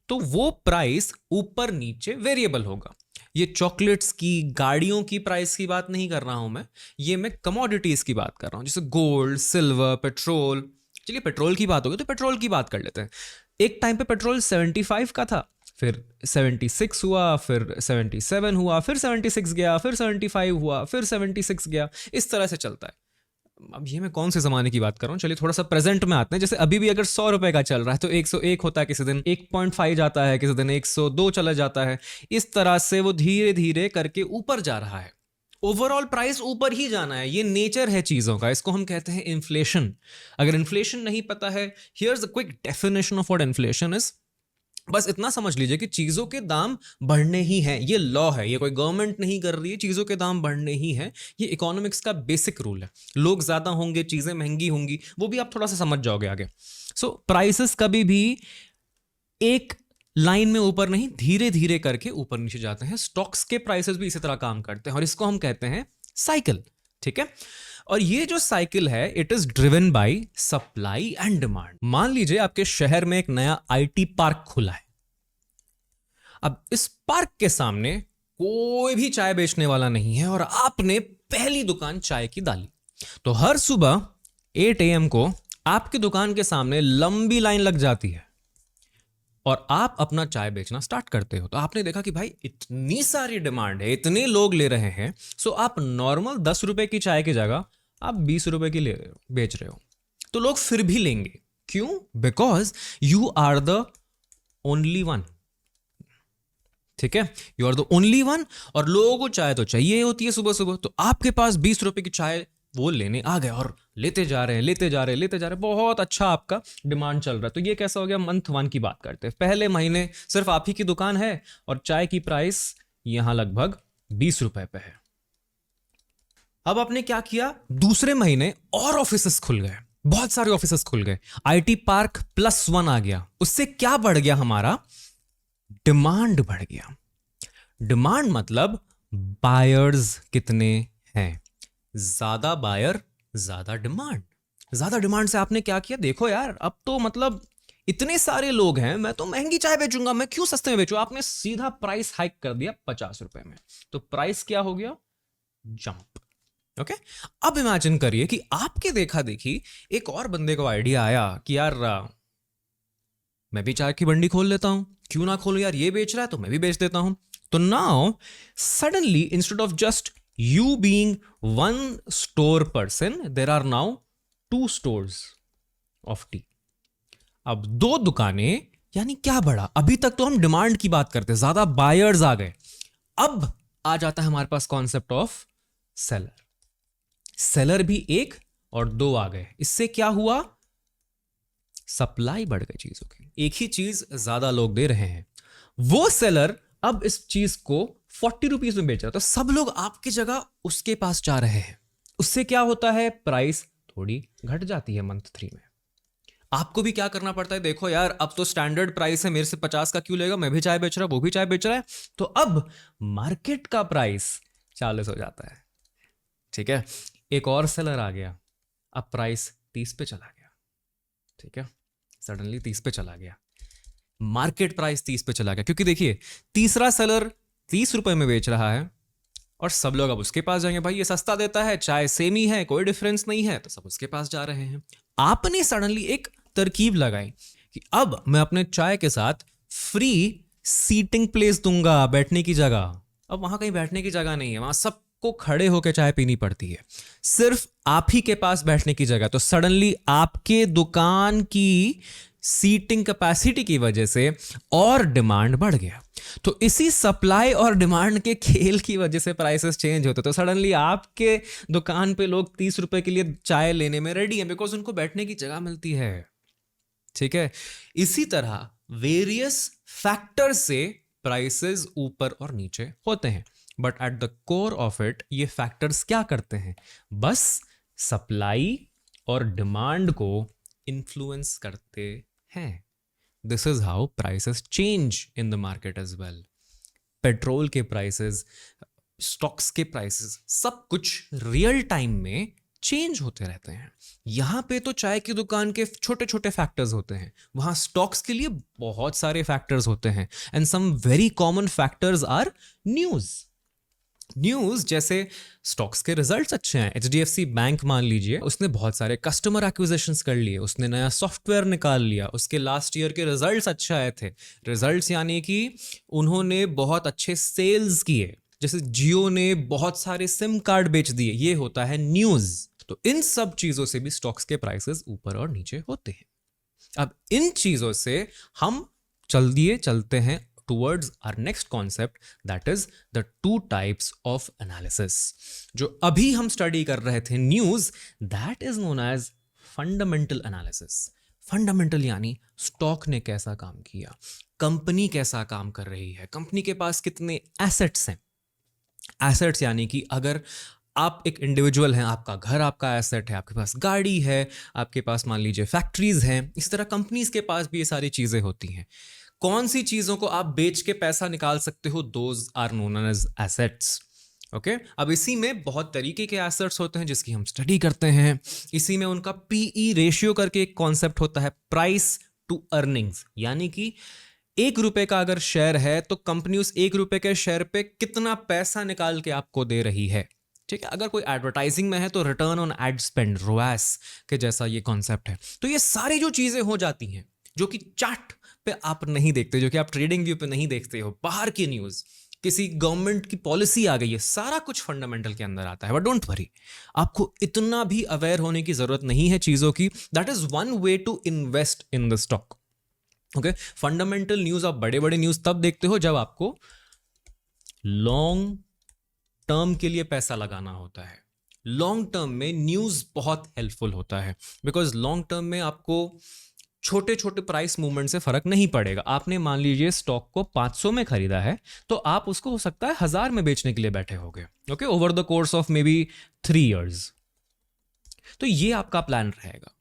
तो वो प्राइस ऊपर नीचे वेरिएबल होगा। ये चॉकलेट्स की, गाड़ियों की प्राइस की बात नहीं कर रहा हूं मैं कमोडिटीज की बात कर रहा हूं, जैसे गोल्ड, सिल्वर, पेट्रोल। चलिए पेट्रोल की बात होगी तो पेट्रोल की बात कर लेते हैं। एक टाइम पे पेट्रोल 75 का था, फिर 76 हुआ, फिर 77 हुआ, फिर 76 गया, फिर 75 हुआ, फिर 76 गया। इस तरह से चलता है। अब ये मैं कौन से ज़माने की बात कर रहा हूँ, चलिए थोड़ा सा प्रेजेंट में आते हैं। जैसे अभी भी अगर 100 रुपए का चल रहा है तो 101 होता है, किसी दिन 1.5 जाता है, किसी दिन 102 चला जाता है। इस तरह से वो धीरे धीरे करके ऊपर जा रहा है। ओवरऑल प्राइस ऊपर ही जाना है, ये नेचर है चीज़ों का। इसको हम कहते हैं इन्फ्लेशन। अगर इन्फ्लेशन नहीं पता है, here's the quick definition of what inflation is. बस इतना समझ लीजिए कि चीज़ों के दाम बढ़ने ही हैं। ये लॉ है, ये कोई गवर्नमेंट नहीं कर रही है, चीज़ों के दाम बढ़ने ही हैं। ये इकोनॉमिक्स का बेसिक रूल है। लोग ज़्यादा होंगे, चीज़ें महंगी होंगी, वो भी आप थोड़ा सा समझ जाओगे आगे। सो प्राइसेस कभी भी एक लाइन में ऊपर नहीं, धीरे धीरे करके ऊपर नीचे जाते हैं। स्टॉक्स के प्राइसेस भी इसी तरह काम करते हैं और इसको हम कहते हैं साइकिल। ठीक है। और ये जो साइकिल है it is driven by supply and demand. मान लीजिए आपके शहर में एक नया आईटी पार्क खुला है। अब इस पार्क के सामने कोई भी चाय बेचने वाला नहीं है और आपने पहली दुकान चाय की डाली। तो हर सुबह 8 AM को आपकी दुकान के सामने लंबी लाइन लग जाती है और आप अपना चाय बेचना स्टार्ट करते हो। तो आपने देखा कि भाई इतनी सारी डिमांड है, इतने लोग ले रहे हैं, सो आप नॉर्मल 10 रुपए की चाय की जगह आप 20 रुपए की ले रहे हो, बेच रहे हो। तो लोग फिर भी लेंगे। क्यों? Because you are the only one. ठीक है, you are the only one. और लोगों को चाय तो चाहिए होती है सुबह सुबह, तो आपके पास 20 रुपए की चाय वो लेने आ गए और लेते जा रहे हैं, लेते जा रहे हैं, लेते जा रहे हैं। बहुत अच्छा आपका डिमांड चल रहा है। तो ये कैसा हो गया? मंथ 1 की बात करते हैं। पहले महीने सिर्फ आप ही की दुकान है और चाय की प्राइस यहां लगभग 20 रुपए पे है। अब आपने क्या किया? दूसरे महीने और ऑफिसेस खुल गए, बहुत सारे ऑफिसेस खुल गए, आईटी पार्क +1 आ गया। उससे क्या बढ़ गया? हमारा डिमांड बढ़ गया। डिमांड मतलब बायर्स कितने हैं, ज्यादा बायर ज्यादा डिमांड। ज्यादा डिमांड से आपने क्या किया? देखो यार, अब तो मतलब इतने सारे लोग हैं, मैं तो महंगी चाय बेचूंगा, मैं क्यों सस्ते में बेचूं। आपने सीधा प्राइस हाइक कर दिया 50 रुपए में। तो प्राइस क्या हो गया? जंप। ओके। अब इमेजिन करिए कि आपके देखा देखी एक और बंदे को आइडिया आया कि यार मैं भी चाय की बंडी खोल लेता हूं, क्यों ना खोलूं यार, ये बेच रहा है तो मैं भी बेच देता हूं। तो now suddenly instead of just you being one store person, there are now 2 stores of tea. अब 2 दुकानें, यानी क्या बढ़ा? अभी तक तो हम डिमांड की बात करते, ज्यादा बायर्स आ गए। अब आ जाता है हमारे पास कॉन्सेप्ट ऑफ सेलर। सेलर भी 1 और 2 आ गए। इससे क्या हुआ? सप्लाई बढ़ गई चीजों की, एक ही चीज ज्यादा लोग दे रहे हैं। वो सेलर अब इस चीज को 40 रुपीज में बेच रहा है, तो सब लोग आपकी जगह उसके पास जा रहे हैं। उससे क्या होता है? प्राइस थोड़ी घट जाती है मंथ 3 में। आपको भी क्या करना पड़ता है? देखो यार, अब तो स्टैंडर्ड प्राइस है, मेरे से 50 का क्यों लेगा, मैं भी चाय बेच रहा हूं, वो भी चाय बेच रहा है। तो अब मार्केट का प्राइस 40 हो जाता है। ठीक है। एक और सेलर आ गया, अब प्राइस 30 पे चला गया। ठीक है, सडनली 30 पे चला गया, मार्केट प्राइस 30 पे चला गया। क्योंकि देखिए, तीसरा सेलर 30 रुपए में बेच रहा है और सब लोग अब उसके पास जाएंगे। भाई ये सस्ता देता है, चाय सेम ही है, कोई डिफरेंस नहीं है, तो सब उसके पास जा रहे हैं। आपने सडनली एक तरकीब लगाई कि अब मैं अपने चाय के साथ फ्री सीटिंग प्लेस दूंगा, बैठने की जगह। अब वहां कहीं बैठने की जगह नहीं है, वहां सबको खड़े होकर चाय पीनी पड़ती है, सिर्फ आप ही के पास बैठने की जगह। तो सडनली आपके दुकान की सीटिंग कैपेसिटी की वजह से और डिमांड बढ़ गया। तो इसी सप्लाई और डिमांड के खेल की वजह से प्राइसेस चेंज होते। तो सडनली आपके दुकान पे लोग 30 रुपए के लिए चाय लेने में रेडी हैं, बिकॉज उनको बैठने की जगह मिलती है। ठीक है। इसी तरह वेरियस फैक्टर से प्राइसेस ऊपर और नीचे होते हैं, but at the core of it ये फैक्टर्स क्या करते हैं? बस सप्लाई और डिमांड को इन्फ्लुएंस करते हैं। This is how prices change in the market as well. Petrol के प्राइसेस, स्टॉक्स के प्राइसेस, सब कुछ रियल टाइम में चेंज होते रहते हैं। यहां पे तो चाय की दुकान के छोटे छोटे फैक्टर्स होते हैं, वहां स्टॉक्स के लिए बहुत सारे फैक्टर्स होते हैं। And some very common factors are news जैसे स्टॉक्स के रिजल्ट्स अच्छे हैं। HDFC बैंक मान लीजिए, उसने बहुत सारे कस्टमर एक्विजिशंस कर लिए, उसने नया सॉफ्टवेयर निकाल लिया, उसके लास्ट ईयर के रिजल्ट्स अच्छे आए थे। रिजल्ट्स यानी कि उन्होंने बहुत अच्छे सेल्स किए। जैसे जियो ने बहुत सारे सिम कार्ड बेच दिए, ये होता है न्यूज़। तो इन सब चीज़ों से भी स्टॉक्स के प्राइसेस ऊपर और नीचे होते हैं। अब इन चीज़ों से हम चलते हैं towards our next concept, that is the 2 types of analysis. जो अभी हम स्टडी कर रहे थे news, that is known as fundamental analysis. Fundamental यानी स्टॉक ने कैसा काम किया, कंपनी कैसा काम कर रही है, कंपनी के पास कितने एसेट्स हैं। एसेट्स यानी कि अगर आप एक इंडिविजुअल हैं, आपका घर आपका एसेट है, आपके पास गाड़ी है, आपके पास मान लीजिए फैक्ट्रीज हैं, इस तरह कंपनीज के पास भी ये सारी चीज़ें होती हैं। कौन सी चीज़ों को आप बेच के पैसा निकाल सकते हो, those are known as assets. Okay अब इसी में बहुत तरीके के एसेट्स होते हैं जिसकी हम स्टडी करते हैं। इसी में उनका पीई रेशियो करके एक कॉन्सेप्ट होता है, प्राइस टू अर्निंग्स, यानी कि 1 रुपए का अगर शेयर है तो कंपनी उस 1 रुपए के शेयर पे कितना पैसा निकाल के आपको दे रही है। ठीक है, अगर कोई एडवर्टाइजिंग में है तो रिटर्न ऑन एड स्पेंड, रोएस के जैसा ये कॉन्सेप्ट है। तो ये सारी जो चीजें हो जाती हैं जो कि चार्ट पे आप नहीं देखते, जो कि आप ट्रेडिंग व्यू पे नहीं देखते हो, बाहर की न्यूज, किसी गवर्नमेंट की पॉलिसी आ गई है, सारा कुछ फंडामेंटल के अंदर आता है। बट डोंट वरी, आपको इतना भी अवेयर होने की जरूरत नहीं है चीजों की। That is one way to invest in the stock. Okay, fundamental news आप बड़े बड़े न्यूज तब देखते हो जब आपको लॉन्ग टर्म के लिए पैसा लगाना होता है। लॉन्ग टर्म में न्यूज बहुत हेल्पफुल होता है, बिकॉज लॉन्ग टर्म में आपको छोटे छोटे प्राइस मूवमेंट से फर्क नहीं पड़ेगा। आपने मान लीजिए स्टॉक को 500 में खरीदा है तो आप उसको हो सकता है 1000 में बेचने के लिए बैठे होगे, okay, over the course of may be 3 years। तो ये आपका प्लान रहेगा।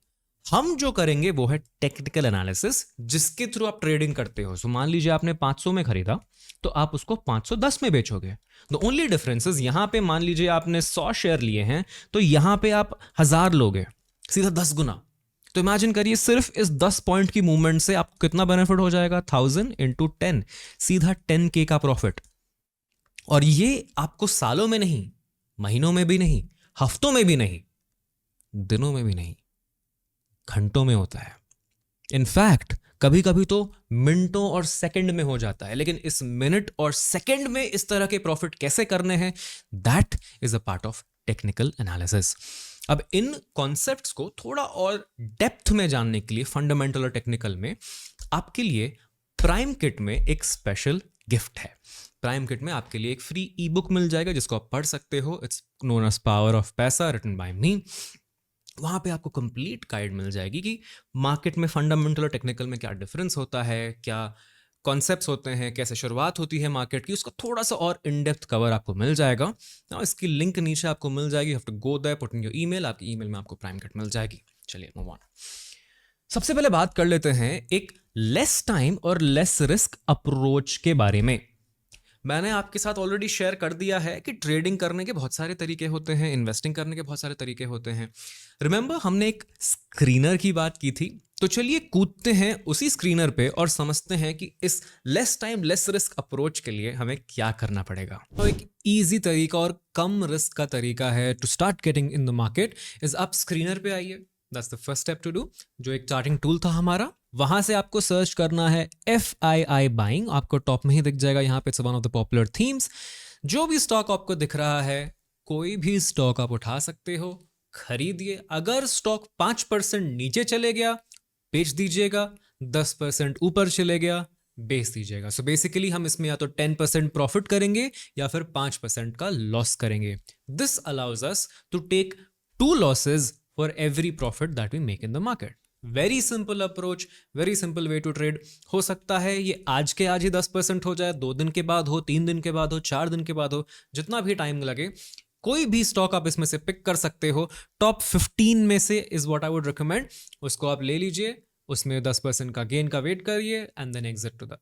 हम जो करेंगे वो है टेक्निकल एनालिसिस, जिसके थ्रू आप ट्रेडिंग करते हो। सो मान लीजिए आपने 500 में खरीदा तो आप उसको 510 में बेचोगे। द ओनली डिफरेंस इज यहां पे मान लीजिए आपने 100 शेयर लिए हैं तो यहां पे आप 1000 लोगे, सीधा 10 गुना। तो इमेजिन करिए सिर्फ इस 10 पॉइंट की मूवमेंट से आपको कितना बेनिफिट हो जाएगा, 1000 into 10, सीधा 10K का प्रॉफिट। और ये आपको सालों में नहीं, महीनों में भी नहीं, हफ्तों में भी नहीं, दिनों में भी नहीं, घंटों में होता है। इनफैक्ट कभी कभी तो मिनटों और सेकंड में हो जाता है। लेकिन इस मिनट और सेकंड में इस तरह के प्रॉफिट कैसे करने हैं, that is a part of technical analysis. अब इन कॉन्सेप्ट्स को थोड़ा और डेप्थ में जानने के लिए, फंडामेंटल और टेक्निकल में, आपके लिए प्राइम किट में एक स्पेशल गिफ्ट है। प्राइम किट में आपके लिए एक फ्री ई बुक मिल जाएगा जिसको आप पढ़ सकते हो। It's known as power of Paisa, written by me. वहां पे आपको कंप्लीट गाइड मिल जाएगी कि मार्केट में फंडामेंटल और टेक्निकल में क्या डिफरेंस होता है, क्या कॉन्सेप्ट्स होते हैं, कैसे शुरुआत होती है मार्केट की, उसका थोड़ा सा और इन डेप्थ कवर आपको मिल जाएगा। ना इसकी लिंक नीचे आपको मिल जाएगी। You have to go there, put in your email, आपकी ईमेल में आपको प्राइम किट मिल जाएगी। चलिए मूव ऑन। सबसे पहले बात कर लेते हैं एक लेस टाइम और लेस रिस्क अप्रोच के बारे में। मैंने आपके साथ ऑलरेडी शेयर कर दिया है कि ट्रेडिंग करने के बहुत सारे तरीके होते हैं, इन्वेस्टिंग करने के बहुत सारे तरीके होते हैं। रिमेंबर हमने एक स्क्रीनर की बात की थी, तो चलिए कूदते हैं उसी स्क्रीनर पे और समझते हैं कि इस less time less risk approach के लिए हमें क्या करना पड़ेगा। तो एक इजी तरीका और कम रिस्क का तरीका है to start getting in the market is आप स्क्रीनर पे आइए। That's the first step to do. जो एक चार्टिंग टूल था हमारा, वहां से आपको सर्च करना है FII बाइंग। आपको टॉप में ही दिख जाएगा, यहाँ पे it's one of the popular themes. जो भी स्टॉक आपको दिख रहा है, कोई भी स्टॉक आप उठा सकते हो, खरीदिए। अगर स्टॉक 5% नीचे चले गया बेच दीजिएगा, 10% ऊपर चले गया बेच दीजिएगा। सो बेसिकली हम इसमें या तो 10% प्रॉफिट करेंगे या फिर 5% का लॉस करेंगे। This allows us to take 2 losses for every profit that we make in the market. Very simple approach, very simple way to trade. हो सकता है ये आज के आज ही 10% हो जाए, 2 दिन के बाद हो, 3 दिन के बाद हो, 4 दिन के बाद हो, जितना भी टाइम लगे। कोई भी स्टॉक आप इसमें से पिक कर सकते हो। टॉप 15 में से is what I would recommend. उसको आप ले लीजिए, उसमें 10% का गेन का वेट करिए and then exit to the.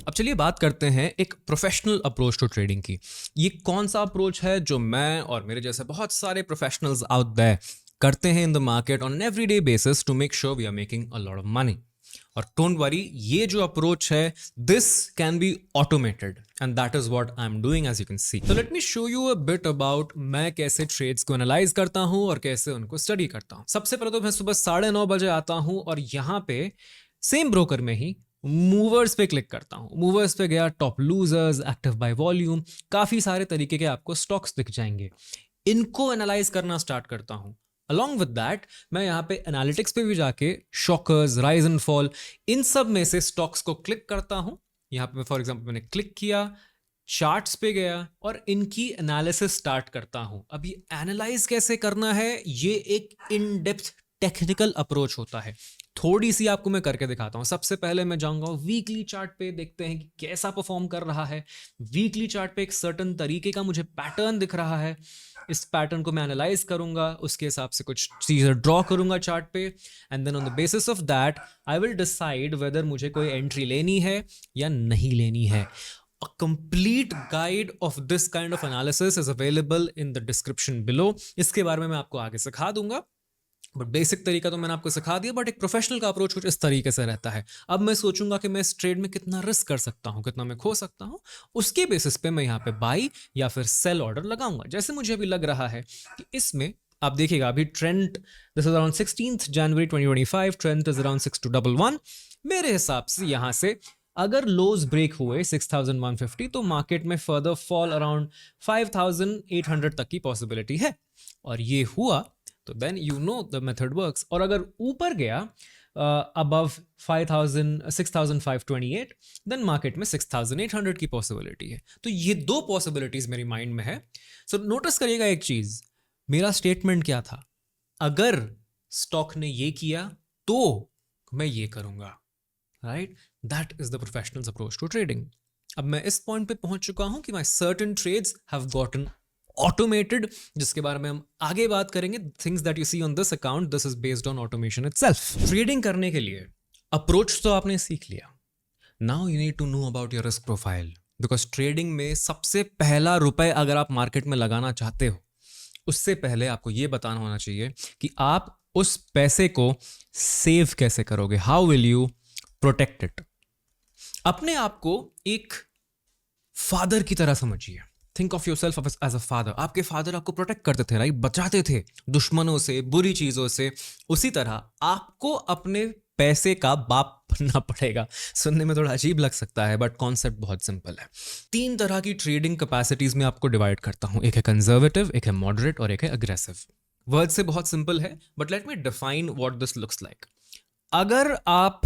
अब चलिए बात करते हैं एक प्रोफेशनल अप्रोच टू ट्रेडिंग की। ये कौन सा अप्रोच है जो मैं और मेरे जैसे बहुत सारे प्रोफेशनल्स आउट देयर करते हैं in the market on everyday basis to make sure we are making a lot of money. और डोंट वरी, ये जो अप्रोच है this can be automated and that is what I am doing as you can see. तो let me show you a bit about मैं कैसे trades को analyse करता हूं और कैसे उनको स्टडी करता हूं। सबसे पहले तो मैं सुबह 9:30 बजे आता हूं और यहाँ पे सेम ब्रोकर में ही मूवर्स पे क्लिक करता हूं। मूवर्स पे गया, top losers, active by volume, काफी सारे तरीके के आपको स्टॉक्स दिख जाएंगे। इनको एनालाइज करना स्टार्ट करता हूं। अलॉन्ग विद दैट मैं यहाँ पे एनालिटिक्स पे भी जाके शॉकर्स, राइज एंड फॉल, इन सब में से स्टॉक्स को क्लिक करता हूं। यहाँ पे फॉर एग्जांपल मैंने क्लिक किया, चार्ट्स पे गया और इनकी एनालिसिस स्टार्ट करता हूं। अब ये एनालाइज कैसे करना है, ये एक इन डेप्थ टेक्निकल अप्रोच होता है। थोड़ी सी आपको मैं करके दिखाता हूं। सबसे पहले मैं जाऊंगा वीकली चार्ट पे, देखते हैं कि कैसा परफॉर्म कर रहा है। वीकली चार्ट पे एक सर्टेन तरीके का मुझे पैटर्न दिख रहा है। इस पैटर्न को मैं एनालाइज करूंगा, उसके हिसाब से कुछ चीजें ड्रॉ करूंगा चार्ट पे and then on the basis of that I will decide whether मुझे कोई एंट्री लेनी है या नहीं लेनी है। A complete guide of this kind of analysis is available in the description below. इसके बारे में मैं आपको आगे सिखा दूंगा, बट बेसिक तरीका तो मैंने आपको सिखा दिया, बट एक प्रोफेशनल का अप्रोच कुछ इस तरीके से रहता है। अब मैं सोचूंगा कि मैं इस ट्रेड में कितना रिस्क कर सकता हूं, कितना मैं खो सकता हूं, उसके बेसिस पे मैं यहाँ पे बाई या फिर सेल ऑर्डर लगाऊंगा। जैसे मुझे अभी लग रहा है कि इसमें आप देखिएगा अभी trend, this is around 16th January 2025, trend is around 6211। मेरे हिसाब से यहाँ से अगर लोज ब्रेक हुए 6150 तो मार्केट में फर्दर फॉल अराउंड 5800 तक की पॉसिबिलिटी है, और ये हुआ तो then you know the method works. और अगर ऊपर गया अबव 6528 देन मार्केट में 6800 की पॉसिबिलिटी है। तो ये दो पॉसिबिलिटीज मेरी माइंड में है। सो नोटिस करिएगा एक चीज, मेरा स्टेटमेंट क्या था, अगर स्टॉक ने ये किया तो मैं ये करूंगा, right? That is the professionals approach to trading. अब मैं इस पॉइंट पे पहुंच चुका हूं कि my certain trades have gotten automated, जिसके बारे में हम आगे बात करेंगे। Things that you see on this account, this is based on automation itself. Trading करने के लिए अप्रोच तो आपने सीख लिया, now you need to know about your risk profile, because trading में सबसे पहला रुपए अगर आप मार्केट में लगाना चाहते हो, उससे पहले आपको यह बताना होना चाहिए कि आप उस पैसे को सेव कैसे करोगे, how will you protect it. अपने आप को एक फादर की तरह समझिए, think of yourself as a father. आपके फादर आपको प्रोटेक्ट करते थे, राइट? बचाते थे दुश्मनों से, बुरी चीजों से। उसी तरह आपको अपने पैसे का बाप बनना पड़ेगा। सुनने में थोड़ा अजीब लग सकता है, बट कॉन्सेप्ट बहुत सिंपल है। 3 तरह की ट्रेडिंग कैपेसिटीज में आपको डिवाइड करता हूं, एक है कंजर्वेटिव, एक है मॉडरेट और एक है अग्रेसिव। वर्ड से बहुत सिंपल है, but let me define what this looks like. अगर आप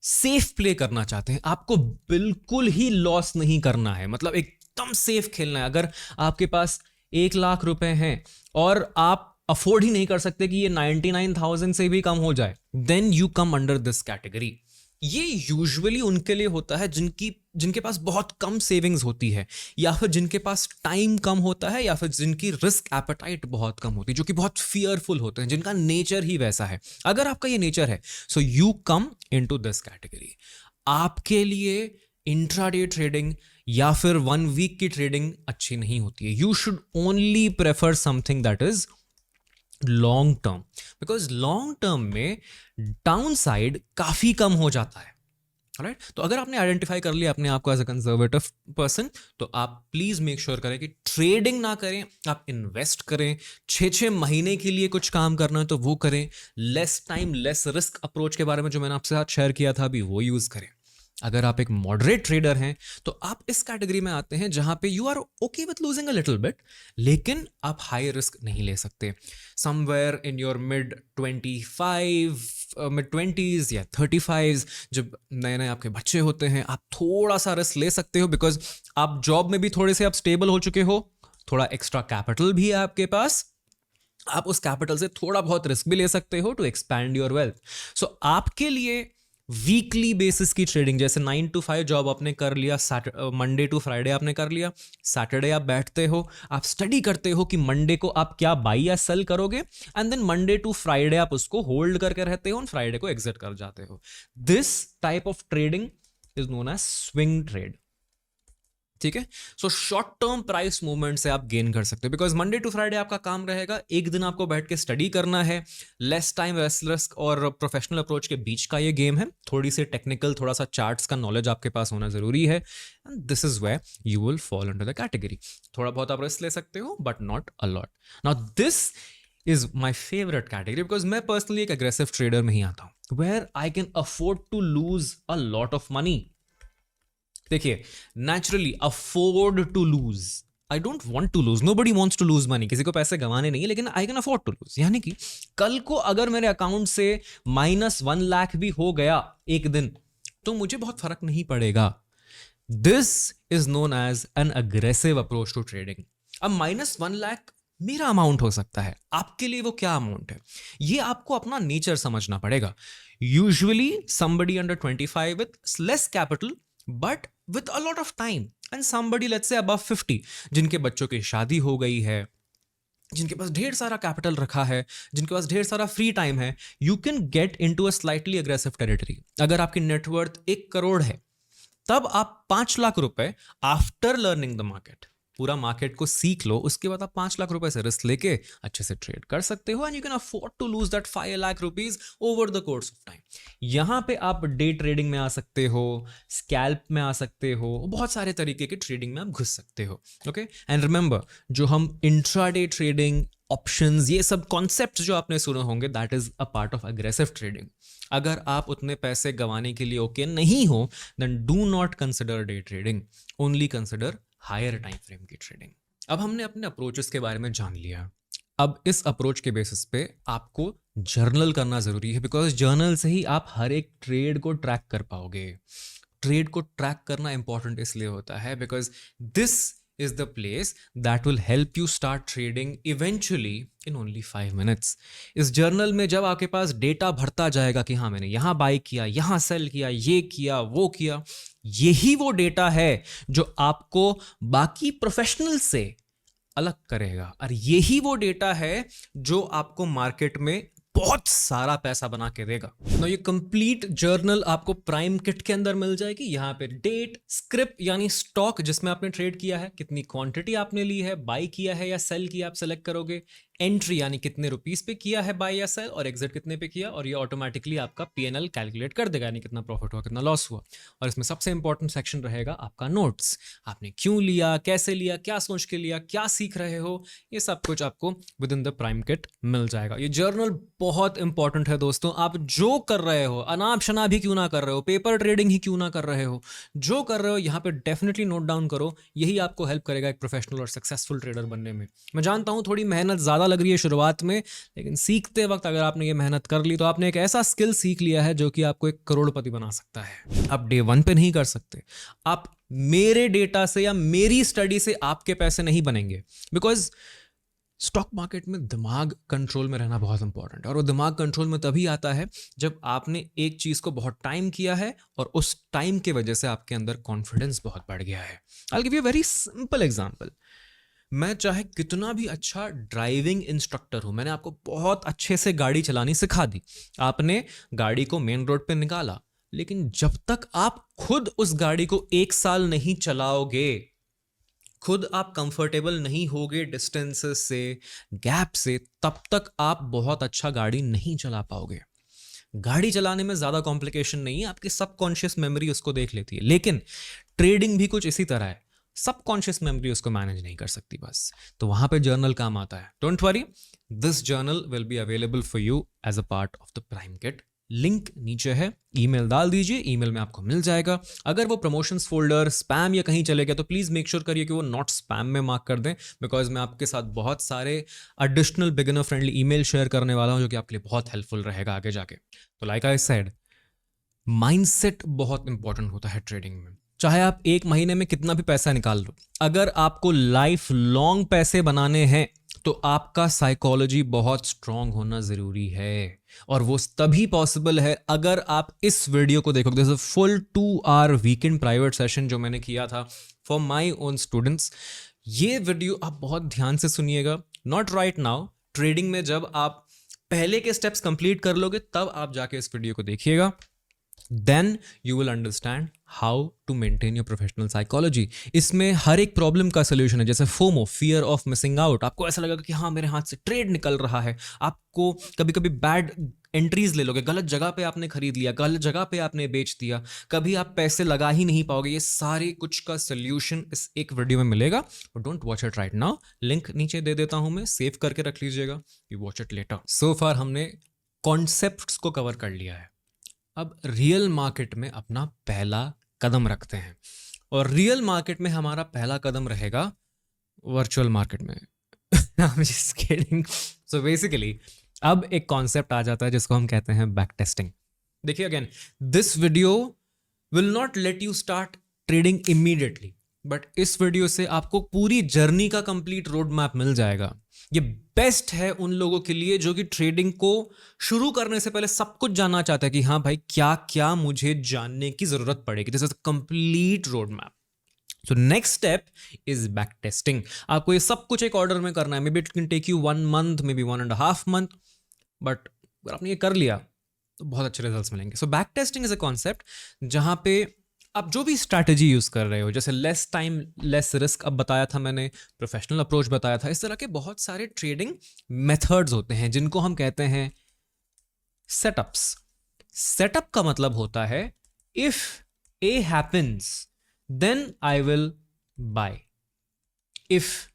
सेफ प्ले करना चाहते हैं, आपको बिल्कुल ही लॉस नहीं करना है, मतलब एकदम सेफ खेलना है। अगर आपके पास 1 लाख रुपए हैं और आप अफोर्ड ही नहीं कर सकते कि ये 99,000 से भी कम हो जाए, then you come under this category. ये यूजुअली उनके लिए होता है जिनके पास बहुत कम सेविंग्स होती है, या फिर जिनके पास टाइम कम होता है, या फिर जिनकी रिस्क एपेटाइट बहुत कम होती है, जो कि बहुत फियरफुल होते हैं, जिनका नेचर ही वैसा है। अगर आपका ये नेचर है, so you come into this category. आपके लिए इंट्राडे ट्रेडिंग या फिर 1 वीक की ट्रेडिंग अच्छी नहीं होती है। You should only prefer something that is long term, because long term में डाउन साइड काफी कम हो जाता है, राइट? तो अगर आपने आइडेंटिफाई कर लिया अपने आप को एज अ कंजर्वेटिव पर्सन, तो आप प्लीज मेक श्योर करें कि ट्रेडिंग ना करें, आप इन्वेस्ट करें। 6 महीने के लिए कुछ काम करना है तो वो करें। Less time less risk approach के बारे में जो मैंने आपसे साथ शेयर किया था अभी, वो यूज करें। अगर आप एक मॉडरेट ट्रेडर हैं तो आप इस कैटेगरी में आते हैं जहां पे you are okay with losing a little bit, लेकिन आप हाई रिस्क नहीं ले सकते। Somewhere in your mid 20s या 35s, जब नए नए आपके बच्चे होते हैं, आप थोड़ा सा रिस्क ले सकते हो, बिकॉज आप जॉब में भी थोड़े से आप स्टेबल हो चुके हो, थोड़ा एक्स्ट्रा कैपिटल भी है आपके पास, आप उस कैपिटल से थोड़ा बहुत रिस्क भी ले सकते हो टू एक्सपैंड योर वेल्थ। सो आपके लिए वीकली बेसिस की ट्रेडिंग, जैसे 9 to 5 जॉब आपने कर लिया, मंडे टू फ्राइडे आपने कर लिया, सैटरडे आप बैठते हो, आप स्टडी करते हो कि मंडे को आप क्या बाई या सेल करोगे, and then Monday to Friday आप उसको होल्ड करके रहते हो और फ्राइडे को एग्जिट कर जाते हो। This type of trading is known as swing trade, ठीक है? So short term price movement से आप गेन कर सकते हो, बिकॉज मंडे टू फ्राइडे आपका काम रहेगा, एक दिन आपको बैठ के स्टडी करना है। लेस टाइम लेस रिस्क और प्रोफेशनल अप्रोच के बीच का ये गेम है। थोड़ी सी टेक्निकल, थोड़ा सा चार्ट्स का नॉलेज आपके पास होना जरूरी है, and this is where you will fall under the category. थोड़ा बहुत आप रिस्क ले सकते हो, but not a lot. Now this is my favourite category, because मैं पर्सनली एक अग्रेसिव ट्रेडर में ही आता हूं, where I can afford to lose a lot of money. देखिए, naturally afford to lose, I don't want to lose, nobody wants to lose money, किसी को पैसे गंवाने नहीं है, लेकिन I can afford to lose. यानी कि कल को अगर मेरे अकाउंट से -1 लाख भी हो गया एक दिन, तो मुझे बहुत फर्क नहीं पड़ेगा। This is known as an aggressive approach to trading. अब -1 लाख मेरा अमाउंट हो सकता है, आपके लिए वो क्या अमाउंट है, ये आपको अपना नेचर समझना पड़ेगा। Usually somebody under 25 with less capital but with a lot of time, and somebody let's say above 50, जिनके बच्चों की शादी हो गई है, जिनके पास ढेर सारा कैपिटल रखा है, जिनके पास ढेर सारा फ्री टाइम है, you can get into a slightly aggressive territory. अगर आपकी नेटवर्थ 1 करोड़ है तब आप 5 लाख रुपए आफ्टर लर्निंग द मार्केट, पूरा मार्केट को सीख लो, उसके बाद आप 5 लाख रुपए से रिस्क लेके अच्छे से ट्रेड कर सकते हो and you can afford to lose that 5 lakh rupees over the course of time. यहां पे आप डे ट्रेडिंग में आ सकते हो, स्कैल्प में आ सकते हो, बहुत सारे तरीके के ट्रेडिंग में आप घुस सकते हो। ओके, एंड रिमेंबर, जो हम इंट्राडे ट्रेडिंग, ऑप्शंस, ये सब कॉन्सेप्ट्स जो आपने सुने होंगे, that is a part of aggressive trading. अगर आप उतने पैसे गंवाने के लिए ओके नहीं हो, then do not consider day trading, only consider higher time frame की ट्रेडिंग। अब हमने अपने अप्रोचेस के बारे में जान लिया। अब इस अप्रोच के बेसिस पे आपको जर्नल करना जरूरी है, बिकॉज जर्नल से ही आप हर एक ट्रेड को ट्रैक कर पाओगे। ट्रेड को ट्रैक करना इंपॉर्टेंट इसलिए होता है because this is the place that will help you start trading eventually in only 5 minutes. इस जर्नल में जब आपके पास डेटा भरता जाएगा कि हाँ मैंने यहाँ बाय किया, यहाँ सेल किया, ये किया, वो किया, यही वो डेटा है जो आपको बाकी प्रोफेशनल से अलग करेगा, और यही वो डेटा है जो आपको मार्केट में बहुत सारा पैसा बना के देगा। तो ये कंप्लीट जर्नल आपको प्राइम किट के अंदर मिल जाएगी। यहाँ पे डेट, स्क्रिप्ट यानी स्टॉक जिसमें आपने ट्रेड किया है, कितनी क्वांटिटी आपने ली है, बाय किया है या सेल किया, आप सेलेक्ट करोगे। एंट्री यानी कितने रुपीस पे किया है बाय या सेल, और एग्जिट कितने पे किया, और ये ऑटोमेटिकली आपका पीएनएल कैलकुलेट कर देगा, यानी कितना प्रॉफिट हुआ, कितना लॉस हुआ। और इसमें सबसे इंपॉर्टेंट सेक्शन रहेगा आपका नोट्स, आपने क्यों लिया, कैसे लिया, क्या सोच के लिया, क्या सीख रहे हो, ये सब कुछ आपको within the prime kit मिल जाएगा। ये जर्नल बहुत इंपॉर्टेंट है दोस्तों। आप जो कर रहे हो, अनाप शनाप भी क्यों ना कर रहे हो, पेपर ट्रेडिंग ही क्यों ना कर रहे हो, जो कर रहे हो यहाँ पे डेफिनेटली नोट डाउन करो। यही आपको हेल्प करेगा एक प्रोफेशनल और सक्सेसफुल ट्रेडर बनने में। मैं जानता हूँ थोड़ी मेहनत ज़्यादा लग रही है शुरुआत में, लेकिन सीखते वक्त अगर आपने ये मेहनत कर ली तो आपने एक ऐसा स्किल सीख लिया है जो कि आपको एक करोड़पति बना सकता है। आप डे 1 पे नहीं कर सकते, आप मेरे डेटा से या मेरी स्टडी से आपके पैसे नहीं बनेंगे, बिकॉज स्टॉक मार्केट में दिमाग कंट्रोल में रहना बहुत इंपॉर्टेंट है। और वो दिमाग कंट्रोल में तभी आता है जब आपने एक चीज को बहुत टाइम किया है और उस टाइम के वजह से आपके अंदर कॉन्फिडेंस बहुत बढ़ गया है। I give you a very simple example. मैं चाहे कितना भी अच्छा ड्राइविंग इंस्ट्रक्टर हूं, मैंने आपको बहुत अच्छे से गाड़ी चलानी सिखा दी, आपने गाड़ी को मेन रोड पे निकाला, लेकिन जब तक आप खुद उस गाड़ी को 1 साल नहीं चलाओगे, खुद आप कंफर्टेबल नहीं होगे डिस्टेंसेस से, गैप से, तब तक आप बहुत अच्छा गाड़ी नहीं चला पाओगे। गाड़ी चलाने में ज़्यादा कॉम्प्लिकेशन नहीं है, आपकी सबकॉन्शियस मेमोरी उसको देख लेती है। लेकिन ट्रेडिंग भी कुछ इसी तरह है, सबकॉन्शियस मेमोरी उसको मैनेज नहीं कर सकती बस। तो वहां पे जर्नल काम आता है। Don't worry, this journal will be available for you as a part of the prime kit. Link नीचे है, ईमेल डाल दीजिए, ईमेल में आपको मिल जाएगा। अगर वो प्रमोशंस फोल्डर स्पैम या कहीं चले गया तो प्लीज़ मेक श्योर करिए कि वो नॉट स्पैम में मार्क कर दें, बिकॉज मैं आपके साथ बहुत सारे additional beginner friendly email share करने वाला हूं जो कि आपके लिए बहुत हेल्पफुल रहेगा आगे जाके। तो लाइक आई सेड, माइंडसेट बहुत इंपॉर्टेंट होता है ट्रेडिंग में। चाहे आप 1 महीने में कितना भी पैसा निकाल लो, अगर आपको लाइफ लॉन्ग पैसे बनाने हैं तो आपका साइकोलॉजी बहुत स्ट्रांग होना जरूरी है। और वो तभी पॉसिबल है अगर आप इस वीडियो को देखोगे। This is a full 2 hour weekend private session जो मैंने किया था फॉर माय ओन स्टूडेंट्स। ये वीडियो आप बहुत ध्यान से सुनिएगा। नॉट राइट नाउ, ट्रेडिंग में जब आप पहले के स्टेप्स कंप्लीट कर लोगे तब आप जाके इस वीडियो को देखिएगा। Then you will understand how to maintain your professional psychology. इसमें हर एक प्रॉब्लम का सोल्यूशन है, जैसे FOMO, fear of missing out. आपको ऐसा लगेगा कि हाँ मेरे हाथ से ट्रेड निकल रहा है, आपको कभी कभी बैड एंट्रीज ले लोगे, गलत जगह पे आपने खरीद लिया, गलत जगह पे आपने बेच दिया, कभी आप पैसे लगा ही नहीं पाओगे। ये सारे कुछ का सोल्यूशन इस एक वीडियो में मिलेगा। Don't watch it right now, link नीचे दे देता हूं मैं, सेव करके रख लीजिएगा, यू वॉच इट लेटर। सो फार हमने कॉन्सेप्ट्स को कवर कर लिया है। अब रियल मार्केट में अपना पहला कदम रखते हैं, और रियल मार्केट में हमारा पहला कदम रहेगा वर्चुअल मार्केट में। I'm just kidding. So basically, अब एक कॉन्सेप्ट आ जाता है जिसको हम कहते हैं बैक टेस्टिंग। देखिए again, this video will not let you start trading immediately, but इस वीडियो से आपको पूरी जर्नी का कंप्लीट रोड मैप मिल जाएगा। ये बेस्ट है उन लोगों के लिए जो कि ट्रेडिंग को शुरू करने से पहले सब कुछ जानना चाहता है कि हाँ भाई क्या क्या मुझे जानने की जरूरत पड़ेगी। This is a complete road map. So next step is back testing. आपको ये सब कुछ एक ऑर्डर में करना है। Maybe it can take you 1 month, maybe 1.5 month, but अगर आपने ये कर लिया तो बहुत अच्छे रिजल्ट्स मिलेंगे। So back testing is a concept जहां पे आप जो भी स्ट्रैटेजी यूज कर रहे हो, जैसे लेस टाइम लेस रिस्क अब बताया था मैंने, प्रोफेशनल अप्रोच बताया था, इस तरह के बहुत सारे ट्रेडिंग मेथड्स होते हैं जिनको हम कहते हैं सेटअप्स। सेटअप का मतलब होता है if A happens then I will buy, if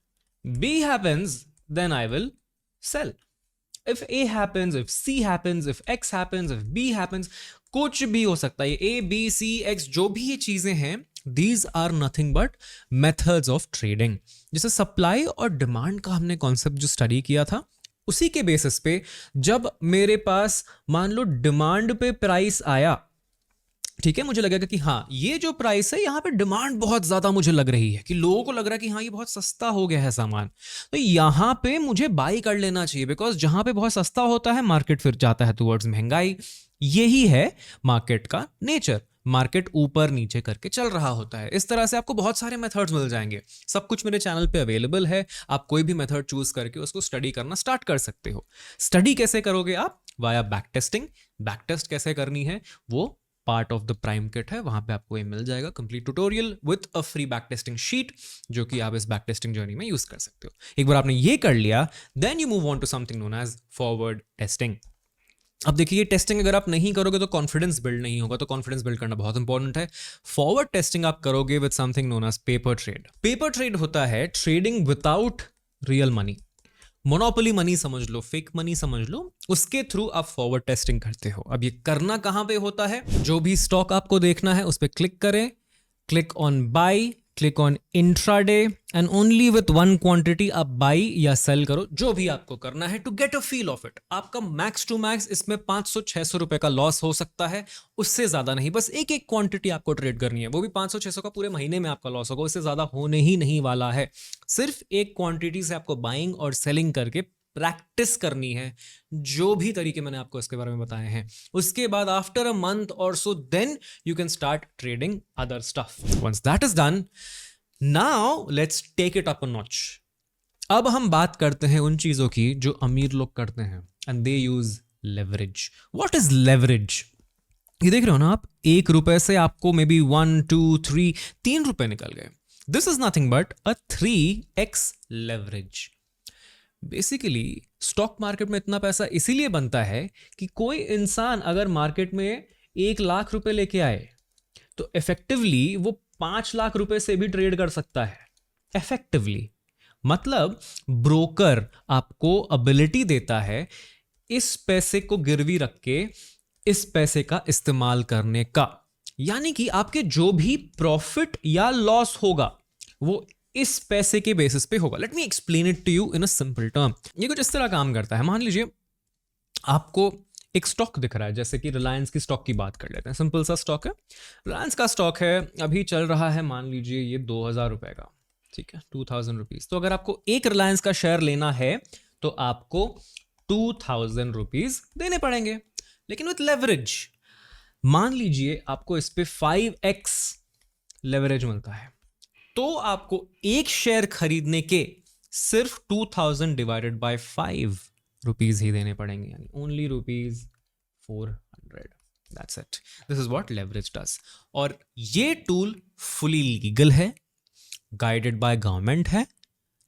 B happens then I will sell, if A happens, if C happens, if X happens, if B happens, कुछ भी हो सकता है। A, B, C, X जो भी ये चीजें हैं, these are nothing but methods of trading। जैसे सप्लाई और डिमांड का हमने कॉन्सेप्ट जो स्टडी किया था, उसी के बेसिस पे जब मेरे पास मान लो डिमांड पे प्राइस आया, ठीक है, मुझे लगेगा कि हाँ ये जो प्राइस है यहाँ पे डिमांड बहुत ज्यादा मुझे लग रही है, कि लोगों को लग रहा है कि हाँ ये बहुत सस्ता हो गया है सामान, तो यहाँ पे मुझे बाई कर लेना चाहिए, बिकॉज जहां पे बहुत सस्ता होता है मार्केट फिर जाता है टुवर्ड्स महंगाई। यही है मार्केट का नेचर, मार्केट ऊपर नीचे करके चल रहा होता है। इस तरह से आपको बहुत सारे मेथड्स मिल जाएंगे, सब कुछ मेरे चैनल पे अवेलेबल है, आप कोई भी मेथड चूज करके उसको स्टडी करना स्टार्ट कर सकते हो। स्टडी कैसे करोगे आप? Via back testing. Back test कैसे करनी है वो part of the prime kit है, वहां पे आपको ये मिल जाएगा complete tutorial with a free back testing sheet, जो कि आप इस बैक टेस्टिंग जर्नी में यूज कर सकते हो। एक बार आपने ये कर लिया, then you move on to something known as forward testing. अब देखिए, ये टेस्टिंग अगर आप नहीं करोगे तो कॉन्फिडेंस बिल्ड नहीं होगा, तो कॉन्फिडेंस बिल्ड करना बहुत इंपॉर्टेंट है। फॉरवर्ड टेस्टिंग आप करोगे with something known as paper trade. Paper trade होता है trading without real money, monopoly money समझ लो, फेक मनी समझ लो, उसके थ्रू आप फॉरवर्ड टेस्टिंग करते हो। अब ये करना कहां पे होता है? जो भी स्टॉक आपको देखना है उस पर क्लिक करें, click on buy, click on intraday, and only with one quantity आप बाई या सेल करो, जो भी आपको करना है, to get a feel of it. आपका मैक्स टू मैक्स इसमें 500-600 रुपए का लॉस हो सकता है, उससे ज्यादा नहीं। बस एक एक क्वांटिटी आपको ट्रेड करनी है, वो भी 500-600 का पूरे महीने में आपका लॉस होगा, उससे ज्यादा होने ही नहीं वाला है। सिर्फ एक क्वांटिटी से आपको बाइंग और सेलिंग करके प्रैक्टिस करनी है, जो भी तरीके मैंने आपको इसके बारे में बताए हैं। उसके बाद आफ्टर अ मंथ और so then you can start trading other stuff. Once that is done, now let's take it up a notch. अब हम बात करते हैं उन चीजों की जो अमीर लोग करते हैं, and they use leverage. What is leverage? ये देख रहे हो ना आप, 1 रुपए से आपको मे बी 1, 2, 3 रुपए निकल गए। This is nothing but a 3x leverage. Basically stock market में इतना पैसा इसीलिए बनता है कि कोई इंसान अगर मार्केट में 1 लाख रुपए लेके आए, तो इफेक्टिवली वो 5 लाख रुपए से भी ट्रेड कर सकता है। इफेक्टिवली मतलब ब्रोकर आपको एबिलिटी देता है इस पैसे को गिरवी रख के इस पैसे का इस्तेमाल करने का, यानी कि आपके जो भी प्रॉफिट या लॉस होगा वो इस पैसे के बेसिस पे होगा। Let me explain it to you in a simple term. ये कुछ इस तरह काम करता है। मान लीजिए आपको एक स्टॉक दिख रहा है, जैसे कि रिलायंस की स्टॉक की बात कर लेते हैं। सिंपल सा स्टॉक है, रिलायंस का स्टॉक है, अभी चल रहा है मान लीजिए ये 2000 रुपए का, ठीक है, 2000 रुपीज। तो अगर आपको एक रिलायंस का शेयर लेना है तो आपको 2000 रुपीज देने पड़ेंगे। लेकिन विथ लेवरेज, मान लीजिए आपको इस पे 5x लेवरेज मिलता है, तो आपको एक शेयर खरीदने के सिर्फ 2000 डिवाइडेड बाय 5 रुपीज ही देने पड़ेंगे, यानी only rupees 400। That's it. This is what leverage does. और ये टूल फुली लीगल है, गाइडेड बाय गवर्नमेंट है,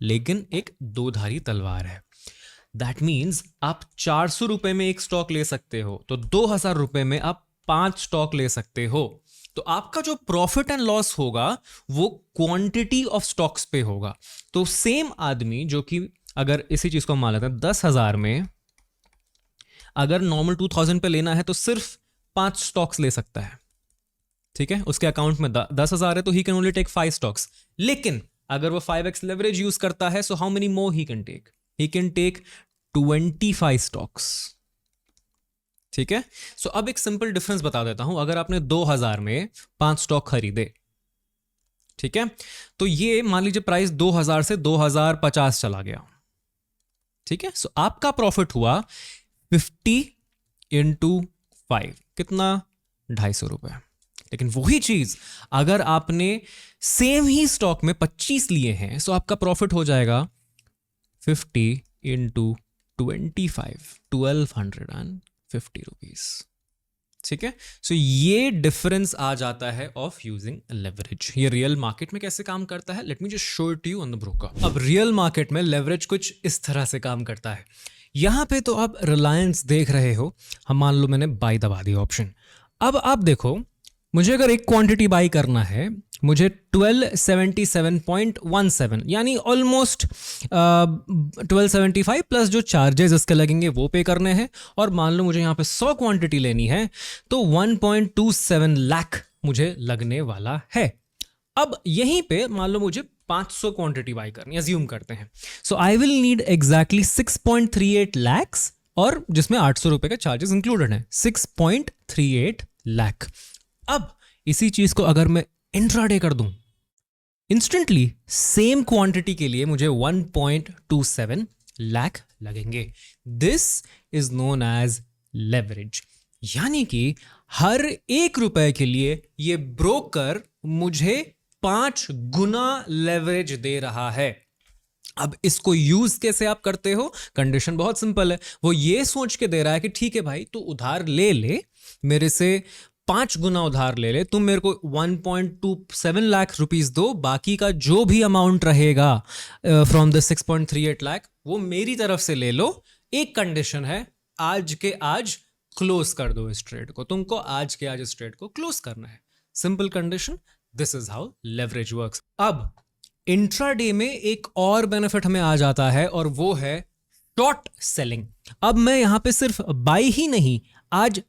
लेकिन एक दो-धारी तलवार है। दैट मीन्स आप 400 रुपए में एक स्टॉक ले सकते हो, तो 2000 रुपए में आप 5 स्टॉक ले सकते हो। तो आपका जो प्रॉफिट एंड लॉस होगा वो क्वांटिटी ऑफ स्टॉक्स पे होगा। तो सेम आदमी जो कि अगर इसी चीज को मान लेते हैं 10,000 में अगर नॉर्मल 2000 पे लेना है तो सिर्फ 5 स्टॉक्स ले सकता है, ठीक है। उसके अकाउंट में 10,000 है तो he can only take 5 stocks. लेकिन अगर वो 5x लेवरेज यूज करता है, so how many more he can take? He can take 25 stocks, ठीक है। सो अब एक सिंपल डिफरेंस बता देता हूं। अगर आपने 2000 में 5 स्टॉक खरीदे, ठीक है, तो ये मान लीजिए प्राइस 2000 से 2050 चला गया, ठीक है। सो आपका प्रॉफिट हुआ 50 इंटू 5, कितना? 250 रुपए। लेकिन वही चीज अगर आपने सेम ही स्टॉक में 25 लिए हैं, सो आपका प्रॉफिट हो जाएगा 50 इंटू 25, 1250 रुपीज। ठीक है, सो ये डिफरेंस आ जाता है ऑफ यूजिंग लेवरेज। ये रियल मार्केट में कैसे काम करता है, let me just show it to you on the broker. अब रियल मार्केट में लेवरेज कुछ इस तरह से काम करता है। यहाँ पे तो आप रिलायंस देख रहे हो, हम मान लो मैंने बाई दबा दिया ऑप्शन। अब आप देखो, मुझे अगर एक क्वांटिटी बाई करना है, मुझे 1277.17 यानी ऑलमोस्ट 1275 प्लस जो चार्जेस इसके लगेंगे वो पे करने हैं, और मान लो मुझे यहाँ पे 100 क्वांटिटी लेनी है तो 1.27 लाख मुझे लगने वाला है। अब यहीं पे मान लो मुझे 500 क्वांटिटी बाई करनी, अज्यूम करते हैं, so I will need exactly 6.38 lakhs, और जिसमें 800 रुपए का चार्जेस इंक्लूडेड है, 6.38 लाख। अब इसी चीज को अगर मैं इंट्राडे कर दूं, इंस्टेंटली सेम क्वांटिटी के लिए मुझे 1.27 लाख लगेंगे। This is known as leverage. यानी कि हर 1 रुपए के लिए ये ब्रोकर मुझे 5 गुना लेवरेज दे रहा है। अब इसको यूज कैसे आप करते हो, कंडीशन बहुत सिंपल है। वो ये सोच के दे रहा है कि ठीक है भाई, तू उधार ले ले, मेरे से 5 गुना उधार ले ले, तुम मेरे को 1.27 लाख रुपीस दो, बाकी का जो भी अमाउंट रहेगा फ्रॉम द 6.38 लाख वो मेरी तरफ से ले लो। एक कंडीशन है, आज के आज क्लोज कर दो इस ट्रेड को, तुमको आज के आज इस ट्रेड को क्लोज करना है। Simple condition. This is how leverage works. अब इंट्राडे में एक और बेनिफिट हमें आ जाता है, और वो है शॉर्ट सेलिंग। अब मैं यहां पे सिर्फ बाई ही नहीं, आज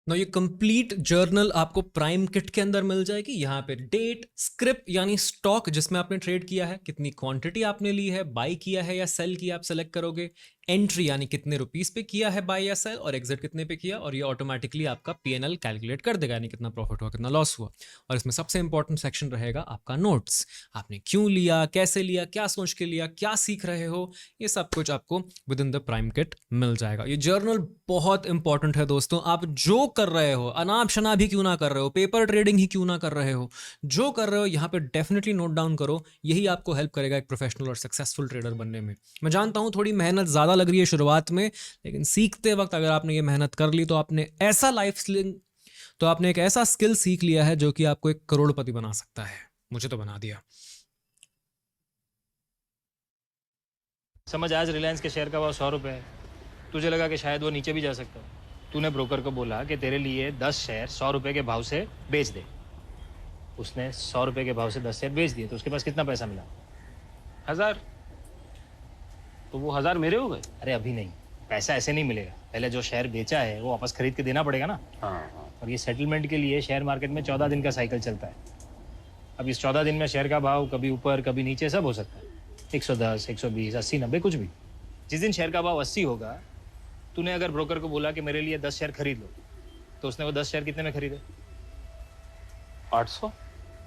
ये कंप्लीट जर्नल आपको प्राइम किट के अंदर मिल जाएगी। यहाँ पे डेट, स्क्रिप्ट यानी स्टॉक जिसमें आपने ट्रेड किया है, कितनी क्वांटिटी आपने ली है, बाई किया है या सेल किया, आप सेलेक्ट करोगे। एंट्री यानी कितने रुपीस पे किया है बाई या सेल, और एग्जिट कितने पे किया, और ये ऑटोमेटिकली आपका पीएनएल कैलकुलेट कर देगा, यानी कितना प्रॉफिट हुआ, कितना लॉस हुआ। और इसमें सबसे इंपॉर्टेंट सेक्शन रहेगा आपका नोट्स, आपने क्यों लिया, कैसे लिया, क्या सोच के लिया, क्या सीख रहे हो, ये सब कुछ आपको within the prime kit मिल जाएगा। ये जर्नल बहुत इंपॉर्टेंट है दोस्तों। आप जो कर रहे हो, अनाप शनाप भी क्यों ना कर रहे हो, पेपर ट्रेडिंग ही क्यों ना कर रहे हो, जो कर रहे हो यहाँ पे डेफिनेटली नोट डाउन करो। यही आपको हेल्प करेगा एक प्रोफेशनल और सक्सेसफुल ट्रेडर बनने में। मैं जानता हूँ थोड़ी मेहनत ज्यादा लग रही है शुरुआत में, लेकिन सीखते वक्त अगर आपने ये मेहनत कर ली तो आपने ऐसा आपने एक ऐसा स्किल सीख लिया है जो कि आपको एक करोड़पति बना सकता है। मुझे तो बना दिया। समझ, आज रिलायंस के शेयर का भाव 100 रुपये है, तुझे लगा कि शायद वो नीचे भी जा सकता है। तूने ब्रोकर को बोला कि तेरे लिए 10 शेयर 100 रुपये के भाव से बेच दे। उसने 100 रुपये के भाव से 10 शेयर बेच दिए, तो उसके पास कितना पैसा मिला? 1000। तो वो 1000 मेरे हो गए? अरे अभी नहीं, पैसा ऐसे नहीं मिलेगा। पहले जो शेयर बेचा है वो वापस खरीद के देना पड़ेगा ना। हाँ। और ये सेटलमेंट के लिए शेयर मार्केट में 14 दिन का साइकिल चलता है। अब इस 14 दिन में शेयर का भाव कभी ऊपर कभी नीचे सब हो सकता है। 110, 120, 80, 90 कुछ भी। जिस दिन शेयर का भाव 80 होगा, तूने अगर ब्रोकर को बोला कि मेरे लिए 10 शेयर खरीद लो, तो उसने वो 10 शेयर कितने में खरीदे? 800।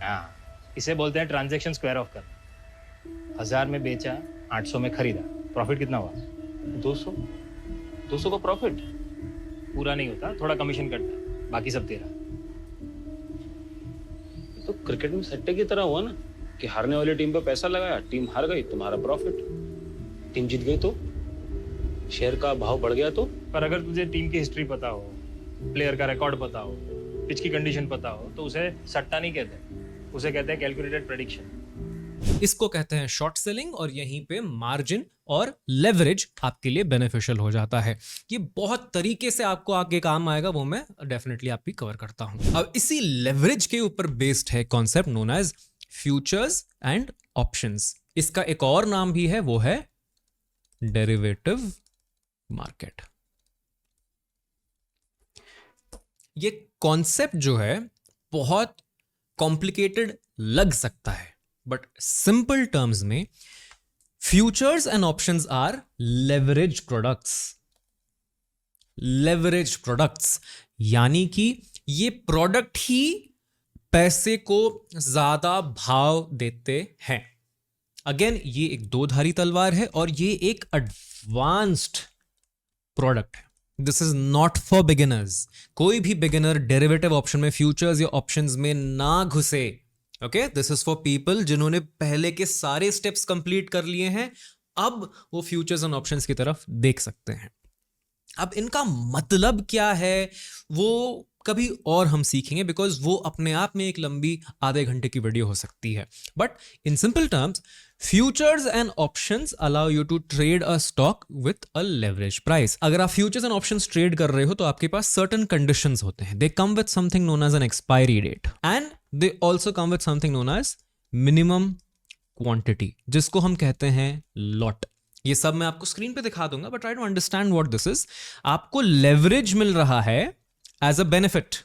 हाँ, इसे बोलते हैं ट्रांजैक्शन स्क्वायर ऑफ करना। 1000 में बेचा, 800 में खरीदा, प्रॉफिट कितना हुआ? 200। 200 का प्रॉफिट पूरा नहीं होता, थोड़ा कमीशन कटता है, बाकी सब तेरा। तो क्रिकेट में सट्टे की तरह हुआ ना, कि हारने वाली टीम पे पैसा लगाया, टीम हार गई, तुम्हारा प्रॉफिट। टीम जीत गई तो शेयर का भाव बढ़ गया तो। पर अगर तुझे टीम की हिस्ट्री पता हो, प्लेयर का रिकॉर्ड पता हो, पिच की कंडीशन पता हो, तो उसे सट्टा नहीं कहते, उसे कहते हैं कैलकुलेटेड प्रेडिक्शन। इसको कहते हैं शॉर्ट सेलिंग, और यहीं पे मार्जिन और लेवरेज आपके लिए बेनिफिशियल हो जाता है। ये बहुत तरीके से आपको आगे काम आएगा, वो मैं डेफिनेटली आपकी कवर करता हूं। अब इसी लेवरेज के ऊपर बेस्ड है concept known as futures and options. इसका एक और नाम भी है, वो है डेरिवेटिव मार्केट। ये कॉन्सेप्ट जो है बहुत कॉम्प्लिकेटेड लग सकता है, बट सिंपल टर्म्स में futures and options are leverage products. Leverage products यानी कि ये प्रोडक्ट ही पैसे को ज्यादा भाव देते हैं। अगेन ये एक दो धारी तलवार है, और ये एक एडवांस्ड प्रोडक्ट है। This is not for beginners. कोई भी बिगिनर डेरिवेटिव ऑप्शन में, फ्यूचर्स या ऑप्शंस में ना घुसे। Okay, this is for people जिन्होंने पहले के सारे स्टेप्स कंप्लीट कर लिए हैं, अब वो फ्यूचर्स एंड ऑप्शंस की तरफ देख सकते हैं। अब इनका मतलब क्या है वो कभी और हम सीखेंगे, बिकॉज वो अपने आप में एक लंबी आधे घंटे की वीडियो हो सकती है. But in simple terms, futures and options allow you to trade a stock with a leverage price. अगर आप फ्यूचर्स एंड ऑप्शंस ट्रेड कर रहे हो तो आपके पास सर्टन कंडीशंस होते हैं. They come with something known as an expiry date and they also come with something known as minimum quantity, जिसको हम कहते हैं लॉट. ये सब मैं आपको स्क्रीन पे दिखा दूंगा, but try to understand what this is. आपको लेवरेज मिल रहा है एज अ बेनिफिट,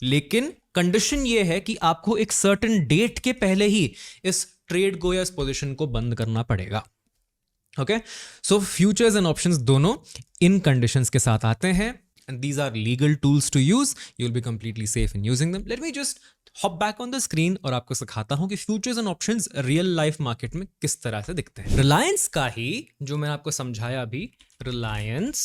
लेकिन कंडीशन ये है कि आपको एक सर्टेन डेट के पहले ही इस ट्रेड को या इस पोजीशन को बंद करना पड़ेगा. Okay, so futures and options दोनों इन कंडीशंस के साथ आते हैं. And these are legal tools to use. You'll be completely safe in using them. Let me just hop back on the screen और आपको सिखाता हूं कि futures and options real life market में किस तरह से दिखते हैं. रिलायंस का ही जो मैंने आपको समझाया अभी, Reliance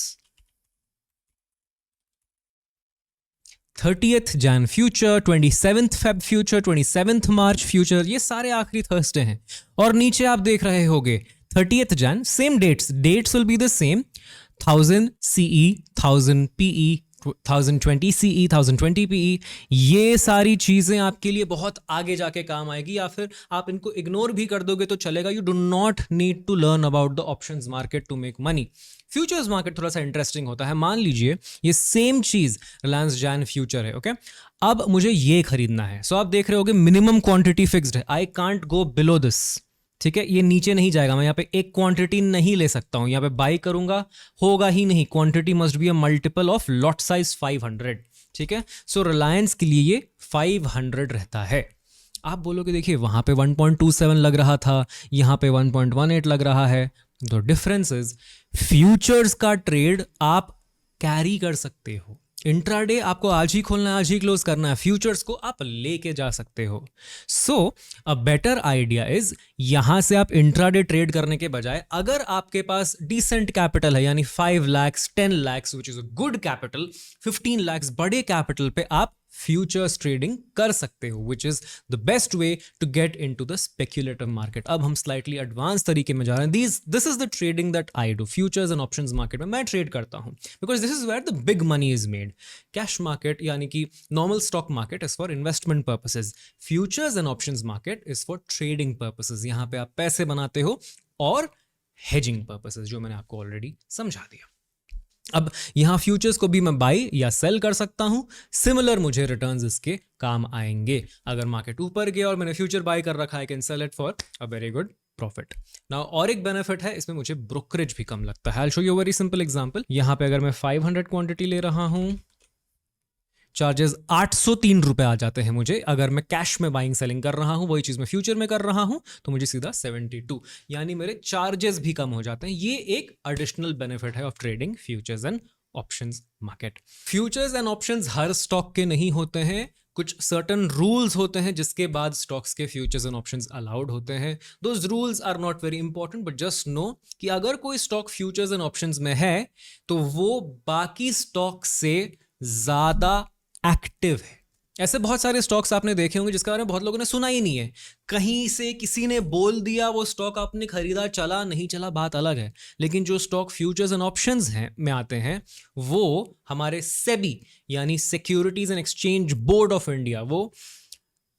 30th Jan future, 27th Feb future, 27th March future, ये सारे आखिरी थर्सडे हैं. और नीचे आप देख रहे होंगे 30th Jan, same dates will be the same. 1000 CE, 1000 PE, 1020 CE, 1020 PE, ये सारी चीजें आपके लिए बहुत आगे जाके काम आएगी, या फिर आप इनको इग्नोर भी कर दोगे तो चलेगा. You do not need to learn about the options market to make money. Futures market थोड़ा सा इंटरेस्टिंग होता है. मान लीजिए ये सेम चीज रिलायंस जैन फ्यूचर है. ओके, अब मुझे ये खरीदना है. सो आप देख रहे होगे मिनिमम क्वांटिटी फिक्स्ड है. I can't go below this. ठीक है, ये नीचे नहीं जाएगा. मैं यहाँ पे एक क्वांटिटी नहीं ले सकता हूं. यहाँ पे बाई करूंगा, होगा ही नहीं. Quantity must be a multiple of lot size 500. ठीक है, सो रिलायंस के लिए ये 500 रहता है. आप बोलोगे देखिए वहां पे 1.27 लग रहा था, यहाँ पे 1.18 लग रहा है. द डिफरेंस इज फ्यूचर्स का ट्रेड आप कैरी कर सकते हो. इंट्राडे आपको आज ही खोलना है, आज ही क्लोज करना है. फ्यूचर्स को आप लेके जा सकते हो. सो अ बेटर आइडिया इज, यहां से आप इंट्राडे ट्रेड करने के बजाय, अगर आपके पास डिसेंट कैपिटल है, यानी 5 lakhs, 10 lakhs which is a good capital, 15 lakhs बड़े कैपिटल पे आप फ्यूचर्स ट्रेडिंग कर सकते हो, which is the best way to get into the speculative market. अब हम स्लाइटली एडवांस तरीके में जा रहे हैं. This is the trading that I do. Futures and options market में मैं ट्रेड करता हूं, because this is where the big money is made. Cash market यानी कि normal stock market is for investment purposes. Futures and options market is for trading purposes. यहां पे आप पैसे बनाते हो और हेजिंग पर्पसेज, जो मैंने आपको ऑलरेडी समझा दिया. अब यहां फ्यूचर्स को भी मैं बाई या सेल कर सकता हूं. सिमिलर मुझे रिटर्न्स इसके काम आएंगे. अगर मार्केट ऊपर गया और मैंने फ्यूचर बाई कर रखा है, I can sell it for a very good profit. Now और एक बेनिफिट है, इसमें मुझे ब्रोकरेज भी कम लगता है. I will show you a very simple example. यहां पे अगर मैं 500 क्वांटिटी ले रहा हूं, चार्जेस 803 रुपए आ जाते हैं मुझे. अगर मैं कैश में बाइंग सेलिंग कर रहा हूं, वही चीज मैं फ्यूचर में कर रहा हूं, तो मुझे सीधा 72, यानी मेरे चार्जेस भी कम हो जाते हैं. ये एक एडिशनल बेनिफिट है of trading futures and options market. Futures and options her stock के नहीं होते हैं. कुछ सर्टन रूल्स होते हैं जिसके बाद स्टॉक्स के फ्यूचर्स एंड ऑप्शंस अलाउड होते हैं. Those rules are not very important, but just know कि अगर कोई स्टॉक फ्यूचर्स एंड ऑप्शंस में है तो वो बाकी स्टॉक से ज्यादा एक्टिव है. ऐसे बहुत सारे स्टॉक्स आपने देखे होंगे जिसके बारे में बहुत लोगों ने सुना ही नहीं है. कहीं से किसी ने बोल दिया, वो स्टॉक आपने खरीदा, चला नहीं चला बात अलग है. लेकिन जो स्टॉक फ्यूचर्स एंड ऑप्शंस हैं में आते हैं, वो हमारे सेबी यानी securities and exchange board of India, वो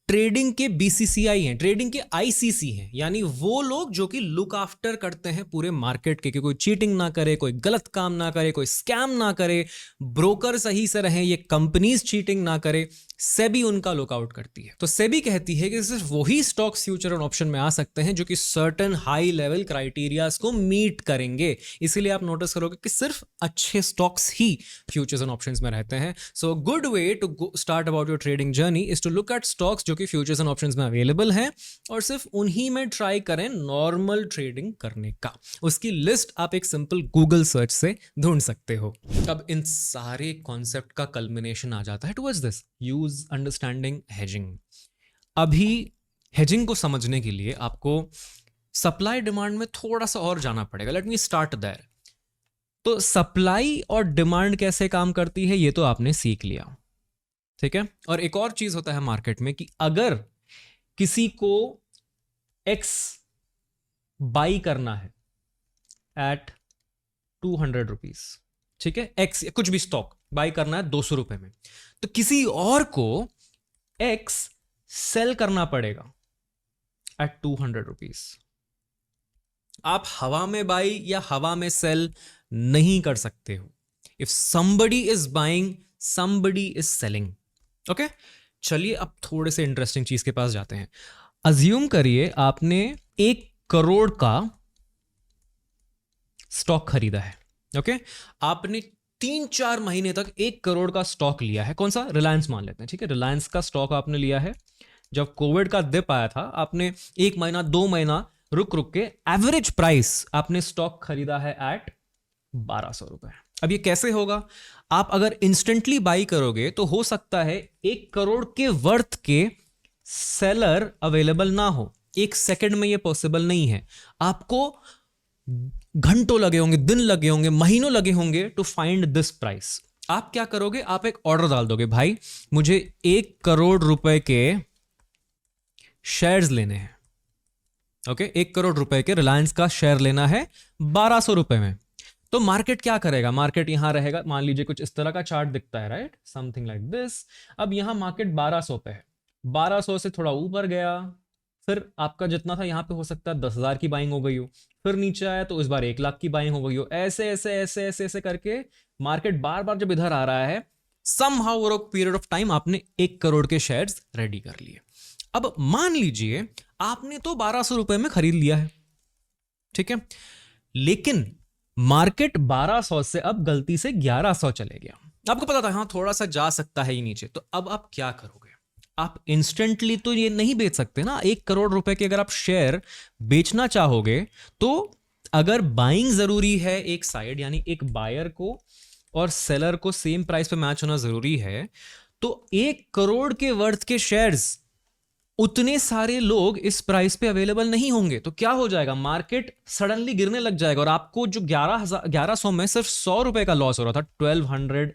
ट्रेडिंग के बीसीसीआई हैं, ट्रेडिंग के आईसीसी हैं, यानी वो लोग जो कि लुक आफ्टर करते हैं पूरे मार्केट के कि कोई चीटिंग ना करे, कोई गलत काम ना करे, कोई स्कैम ना करे, ब्रोकर सही से रहें, ये कंपनीज चीटिंग ना करे. सेबी उनका लुकआउट करती है. तो सेबी कहती है कि सिर्फ वही स्टॉक्स फ्यूचर और ऑप्शन में आ सकते हैं जो कि सर्टेन हाई लेवल क्राइटेरियाज को मीट करेंगे. इसीलिए आप नोटिस करोगे कि सिर्फ अच्छे स्टॉक्स ही फ्यूचर्स एंड ऑप्शंस में रहते हैं. So good way to start about your trading journey is to look at stocks जो कि फ्यूचर्स एंड ऑप्शंस में अवेलेबल हैं, और सिर्फ उन्हीं में ट्राई करें नॉर्मल ट्रेडिंग करने का. उसकी लिस्ट आप एक सिंपल गूगल सर्च से ढूंढ सकते हो. अब इन सारे कॉन्सेप्ट का कल्मिनेशन आ जाता है towards this, use understanding hedging. अभी हेजिंग को समझने के लिए आपको सप्लाई डिमांड में थोड़ा सा और जाना पड़ेगा. Let me start there. तो सप्लाई और डिमांड कैसे काम करती है ये तो आपने सीख लिया, ठीक है. और एक और चीज होता है मार्केट में कि अगर किसी को एक्स बाई करना है एट 200 रुपीज, ठीक है, एक्स कुछ भी स्टॉक बाई करना है 200 रुपए में, तो किसी और को एक्स सेल करना पड़ेगा एट 200 रुपीज। आप हवा में बाई या हवा में सेल नहीं कर सकते हो। If somebody is buying, somebody is selling. Okay, चलिए अब थोड़े से इंटरेस्टिंग चीज के पास जाते हैं। अज्यूम करिए आपने 1 करोड़ का स्टॉक खरीदा है। ओके, आपने 3-4 महीने तक 1 करोड़ का स्टॉक लिया है। कौन सा? रिलायंस मान लेते हैं, ठीक है, रिलायंस का स्टॉक आपने लिया है। जब कोविड का डिप आया था, आपने 1 महीना 2 महीना रुक रुक के एवरेज प्राइस आपने स्टॉक खरीदा है एट 1200 रुपए। अब ये कैसे होगा? आप अगर इंस्टेंटली बाई करोगे तो हो सकता है 1 करोड़ के वर्थ के सेलर अवेलेबल ना हो। 1 सेकंड में ये पॉसिबल नहीं है। आपको घंटों लगे होंगे, दिन लगे होंगे, महीनों लगे होंगे टू फाइंड दिस प्राइस। आप क्या करोगे? आप एक ऑर्डर डाल दोगे, भाई मुझे 1 करोड़ रुपए के शेयर्स लेने हैं। ओके, 1 करोड़ रुपए के रिलायंस का शेयर लेना है 1200 रुपए में। तो मार्केट क्या करेगा? मार्केट यहां रहेगा, मान लीजिए कुछ इस तरह का चार्ट दिखता है, राइट, समथिंग लाइक दिस। अब यहां मार्केट 1200 पे है, 1200 से थोड़ा ऊपर गया, फिर आपका जितना था यहां पे हो सकता है 10,000 की बाइंग हो गई हो, फिर नीचे आया तो इस बार 1 लाख की बाइंग हो गई हो। ऐसे ऐसे ऐसे ऐसे ऐसे करके मार्केट बार बार जब इधर आ रहा है, somehow over a period of time आपने 1 करोड़ के शेयर्स रेडी कर लिए। अब मान लीजिए आपने तो 1200 रुपए में खरीद लिया है, ठीक है, लेकिन मार्केट 1200 से अब गलती से 1100 चले गया। आपको पता था हाँ थोड़ा सा जा सकता है ही नीचे, तो अब आप क्या करोगे? आप इंस्टेंटली तो ये नहीं बेच सकते ना। 1 करोड़ रुपए के अगर आप शेयर बेचना चाहोगे तो अगर बाइंग जरूरी है एक साइड, यानी एक बायर को और सेलर को सेम प्राइस पे मैच होना जरूरी है, तो 1 करोड़ के वर्थ के शेयर्स उतने सारे लोग इस प्राइस पे अवेलेबल नहीं होंगे। तो क्या हो जाएगा? मार्केट सडनली गिरने लग जाएगा और आपको जो 1100 में सिर्फ 100 रुपए का लॉस हो रहा था, 1200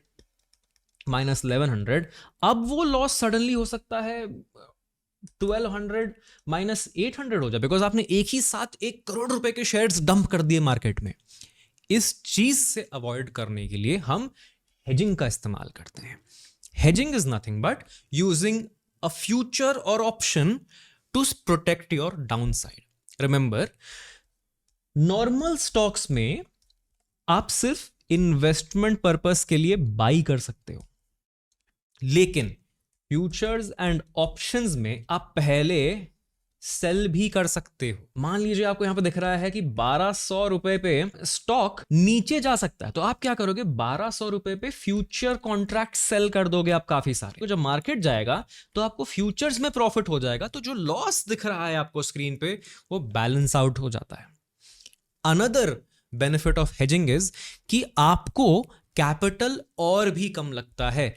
माइनस 1100, अब वो लॉस सडनली हो सकता है 1200 माइनस 800 हो जाए, बिकॉज आपने एक ही साथ 1 करोड़ रुपए के शेयर्स डंप कर दिए मार्केट में। इस चीज से अवॉइड करने के लिए हम हेजिंग का इस्तेमाल करते हैं। Hedging is nothing but using a future or option to protect your downside. Remember, normal stocks में आप सिर्फ इन्वेस्टमेंट पर्पस के लिए बाई कर सकते हो, लेकिन फ्यूचर्स एंड ऑप्शंस में आप पहले सेल भी कर सकते हो। मान लीजिए आपको यहां पे दिख रहा है कि 1200 रुपए पे स्टॉक नीचे जा सकता है, तो आप क्या करोगे? 1200 रुपए पे फ्यूचर कॉन्ट्रैक्ट सेल कर दोगे आप काफी सारे। तो जब मार्केट जाएगा तो आपको फ्यूचर्स में प्रॉफिट हो जाएगा, तो जो लॉस दिख रहा है आपको स्क्रीन पे वो बैलेंस आउट हो जाता है। Another benefit of hedging is कि आपको कैपिटल और भी कम लगता है।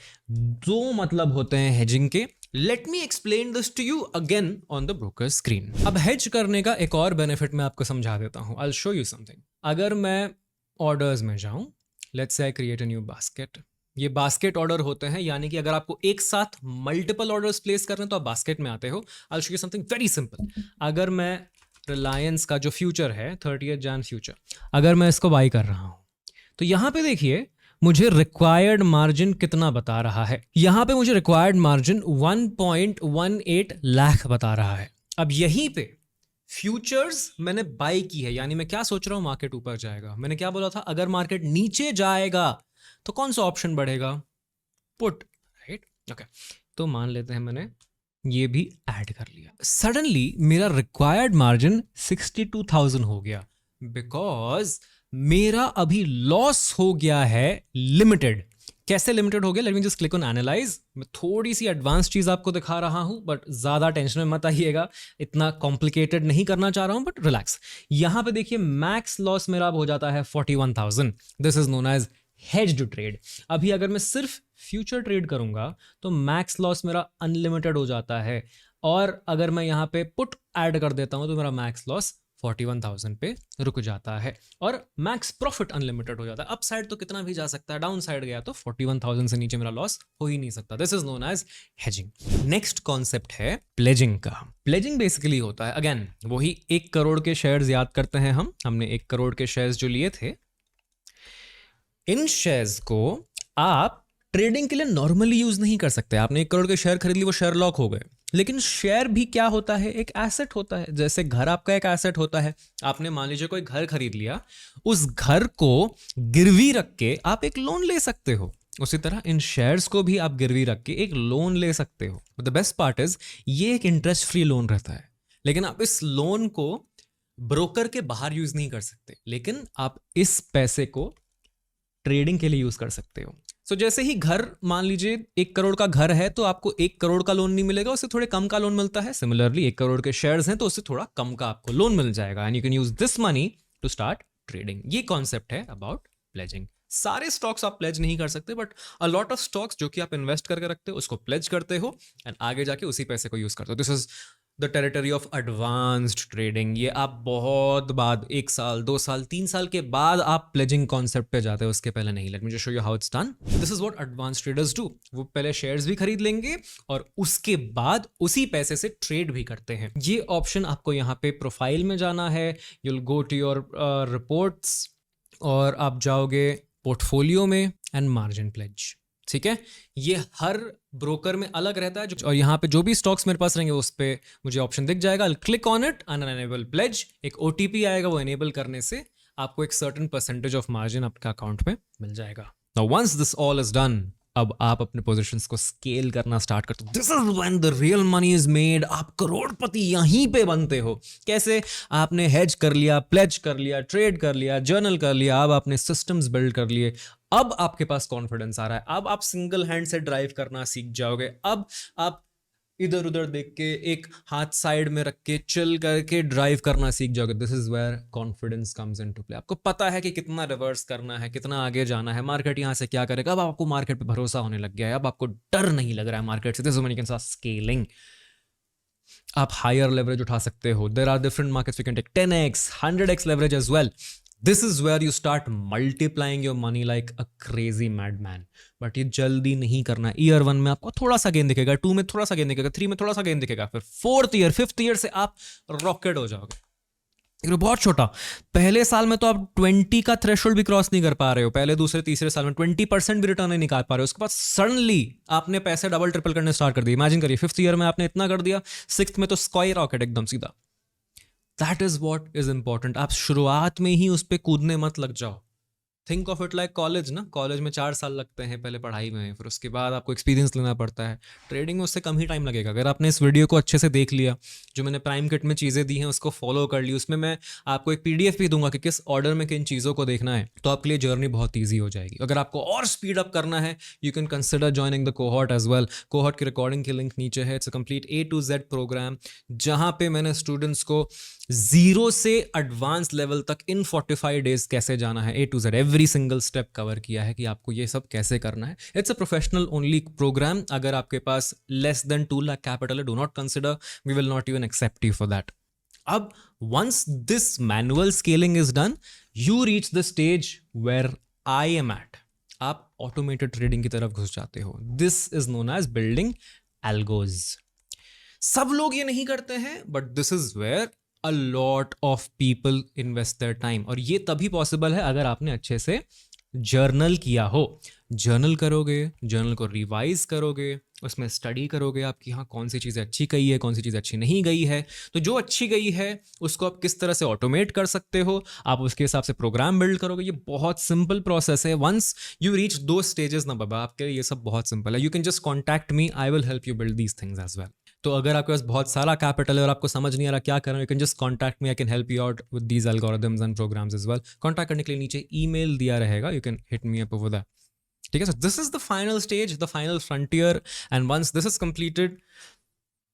2 मतलब होते हैं हेजिंग के। Let me explain this to you again on the broker screen. अब हेज करने का एक और बेनिफिट मैं आपको समझा देता हूं। I will show you something. अगर मैं ऑर्डर्स में जाऊं, let's say I create a new basket. ये बास्केट ऑर्डर होते हैं, यानी कि अगर आपको एक साथ मल्टीपल ऑर्डर्स प्लेस करने हैं तो आप बास्केट में आते हो। I will show you something very simple. अगर मैं रिलायंस का जो फ्यूचर है 30 जन फ्यूचर, अगर मैं इसको बाई कर रहा हूं तो यहां पे देखिए मुझे रिक्वायर्ड मार्जिन कितना बता रहा है। यहां पे मुझे रिक्वायर्ड मार्जिन 1.18 लाख बता रहा है। अब यहीं पे फ्यूचर्स मैंने बाई की है, यानी मैं क्या सोच रहा हूं? मार्केट ऊपर जाएगा। मैंने क्या बोला था? अगर मार्केट नीचे जाएगा तो कौन सा ऑप्शन बढ़ेगा? Put, right? ओके, तो मान लेते हैं मैंने ये भी ऐड कर लिया। सडनली मेरा रिक्वायर्ड मार्जिन 62,000 हो गया, बिकॉज मेरा अभी लॉस हो गया है लिमिटेड। कैसे लिमिटेड हो गया? Late me just click on analyse. मैं थोड़ी सी एडवांस चीज आपको दिखा रहा हूं, बट ज्यादा टेंशन में मत आइएगा, इतना कॉम्प्लिकेटेड नहीं करना चाह रहा हूं, बट रिलैक्स। यहां पे देखिए मैक्स लॉस मेरा अब हो जाता है 41,000। This is known as hedged trade. अभी अगर मैं सिर्फ फ्यूचर ट्रेड करूंगा तो मैक्स लॉस मेरा अनलिमिटेड हो जाता है, और अगर मैं यहां पे पुट ऐड कर देता हूं तो मेरा मैक्स लॉस 41,000 पे रुक जाता है और मैक्स प्रॉफिट अनलिमिटेड हो जाता है। अप साइड तो कितना भी जा सकता है, डाउन साइड गया तो 41,000 से नीचे मेरा लॉस हो ही नहीं सकता। This is known as hedging. Next concept है प्लेजिंग का। प्लेजिंग बेसिकली होता है, अगेन वही 1 करोड़ के शेयर्स याद करते हैं हमने 1 करोड़ के शेयर्स जो लिए थे, इन शेयर्स को आप ट्रेडिंग के लिए नॉर्मली यूज नहीं कर सकते। आपने 1 करोड़ के शेयर खरीद लिए, वो शेयर लॉक हो गए। लेकिन शेयर भी क्या होता है, एक एसेट होता है। जैसे घर आपका एक एसेट होता है। आपने मान लीजिए कोई घर खरीद लिया, उस घर को गिरवी रख के आप एक लोन ले सकते हो। उसी तरह इन शेयर्स को भी आप गिरवी रख के एक लोन ले सकते हो। द बेस्ट पार्ट इज ये एक इंटरेस्ट फ्री लोन रहता है, लेकिन आप इस लोन को ब्रोकर के बाहर यूज नहीं कर सकते, लेकिन आप इस पैसे को ट्रेडिंग के लिए यूज कर सकते हो। सो जैसे ही घर, मान लीजिए 1 करोड़ का घर है, तो आपको 1 करोड़ का लोन नहीं मिलेगा, उससे थोड़े कम का लोन मिलता है। सिमिलरली 1 करोड़ के शेयर्स हैं तो उससे थोड़ा कम का आपको लोन मिल जाएगा, and you can use this money to start trading. ये कॉन्सेप्ट है अबाउट प्लेजिंग। सारे स्टॉक्स आप प्लेज नहीं कर सकते, but a lot of stocks जो कि आप इन्वेस्ट करके रखते हो उसको प्लेज करते हो एंड आगे जाके उसी पैसे को यूज करते हो। This is the territory of advanced trading. ये आप बहुत बाद, 1 साल 2 साल 3 साल के बाद आप प्लेजिंग कॉन्सेप्ट पे जाते हो, उसके पहले नहीं। Late me just show you how it's done. This is what advanced traders do. वो पहले शेयर्स भी खरीद लेंगे और उसके बाद उसी पैसे से ट्रेड भी करते हैं। ये ऑप्शन आपको यहाँ पे प्रोफाइल में जाना है, you'll go to your reports और आप जाओगे पोर्टफोलियो में एंड मार्जिन प्लेज। ठीक है, ये हर ब्रोकर में अलग रहता है। और यहाँ पे जो भी स्टॉक्स मेरे पास रहेंगे उस पे मुझे ऑप्शन दिख जाएगा। Click on it and enable pledge. एक OTP आएगा, वो एनेबल करने से आपको एक सर्टेन परसेंटेज ऑफ मार्जिन आपका अकाउंट में मिल जाएगा। Now once this all is done, अब आप अपने पोजीशंस को स्केल करना स्टार्ट करते हो। This is when the real money is made. आप करोड़पति यहीं पे बनते हो। कैसे? आपने हेज कर लिया, प्लेज कर लिया, ट्रेड कर लिया, जर्नल कर लिया, अब आपने सिस्टम्स बिल्ड कर लिए। अब आपके पास कॉन्फिडेंस आ रहा है। अब आप सिंगल हैंड से ड्राइव करना सीख जाओगे। अब आप इधर उधर देख के, एक हाथ साइड में रख के, चिल करके ड्राइव करना सीख जाओगे। This is where confidence comes into play. आपको पता है कि कितना रिवर्स करना है, कितना आगे जाना है, मार्केट यहाँ से क्या करेगा। अब आपको मार्केट पे भरोसा होने लग गया है। अब आपको डर नहीं लग रहा है मार्केट से। This is when you can start scaling. आप हायर लेवरेज उठा सकते हो। There are different markets, you can take 10x 100x leverage as well. This is where you start multiplying your money like a crazy madman. But ये जल्दी नहीं करना। Year 1 में आपको थोड़ा सा गेन दिखेगा, 2 में थोड़ा सा गेन दिखेगा, 3 में थोड़ा सा गेन दिखेगा, फिर 4th ईयर 5th ईयर से आप रॉकेट हो जाओगे। बहुत छोटा, पहले साल में तो आप 20 का थ्रेशोल्ड भी क्रॉस नहीं कर पा रहे हो। पहले दूसरे तीसरे साल में 20% भी रिटर्न नहीं निकाल पा रहे हो। उसके बाद सडनली आपने पैसे डबल ट्रिपल करने स्टार्ट कर दिए। इमेजिन करिए 5th ईयर में आपने इतना कर दिया, 6th में तो स्काई रॉकेट एकदम सीधा। That is what is important. आप शुरुआत में ही उस पर कूदने मत लग जाओ। Think of it like college ना। कॉलेज में 4 साल लगते हैं पहले पढ़ाई में, फिर उसके बाद आपको एक्सपीरियंस लेना पड़ता है। ट्रेडिंग में उससे कम ही टाइम लगेगा। अगर आपने इस वीडियो को अच्छे से देख लिया, जो मैंने प्राइम किट में चीज़ें दी हैं उसको फॉलो कर ली, उसमें मैं आपको एक PDF भी दूंगा कि किस ऑर्डर में किन चीज़ों को देखना है, तो आपके लिए जर्नी बहुत ईजी हो जाएगी। अगर आपको और स्पीड अप करना है, you can consider joining the cohort as well. Cohort की रिकॉर्डिंग की लिंक नीचे है। It's a complete A to Z programme, जहाँ पे मैंने स्टूडेंट्स को 0 से एडवांस लेवल तक इन 45 डेज कैसे जाना है, A to Z every single step cover किया है कि आपको ये सब कैसे करना है। It's a professional only program. अगर आपके पास लेस देन 2 लाख कैपिटल है, do not consider, we will not even accept you for that. अब once this manual scaling is done, you reach the stage where I am at. आप automated trading की तरफ घुस जाते हो। This is known as building algos. सब लोग ये नहीं करते हैं, but this is where a lot of people invest their time। और ये तभी पॉसिबल है अगर आपने अच्छे से जर्नल किया हो। जर्नल करोगे, जर्नल को रिवाइज करोगे, उसमें स्टडी करोगे आपकी हाँ कौन सी चीज़ें अच्छी गई है, कौन सी चीज़ अच्छी नहीं गई है। तो जो अच्छी गई है उसको आप किस तरह से ऑटोमेट कर सकते हो, आप उसके हिसाब से प्रोग्राम बिल्ड करोगे। ये बहुत सिंपल प्रोसेस है। वंस यू रीच दो स्टेजेस ना बाबा, आपके लिए ये सब बहुत सिंपल है। You can just contact me, I will help you build these things as well. तो अगर आपके पास बहुत सारा कैपिटल है और आपको समझ नहीं आ रहा क्या करना, you can just contact me, I can help you out with these algorithms and programs as well. Contact करने के लिए नीचे ईमेल दिया रहेगा, you can hit me up over that. ठीक है, so this is the final stage, the final frontier, and once this is completed,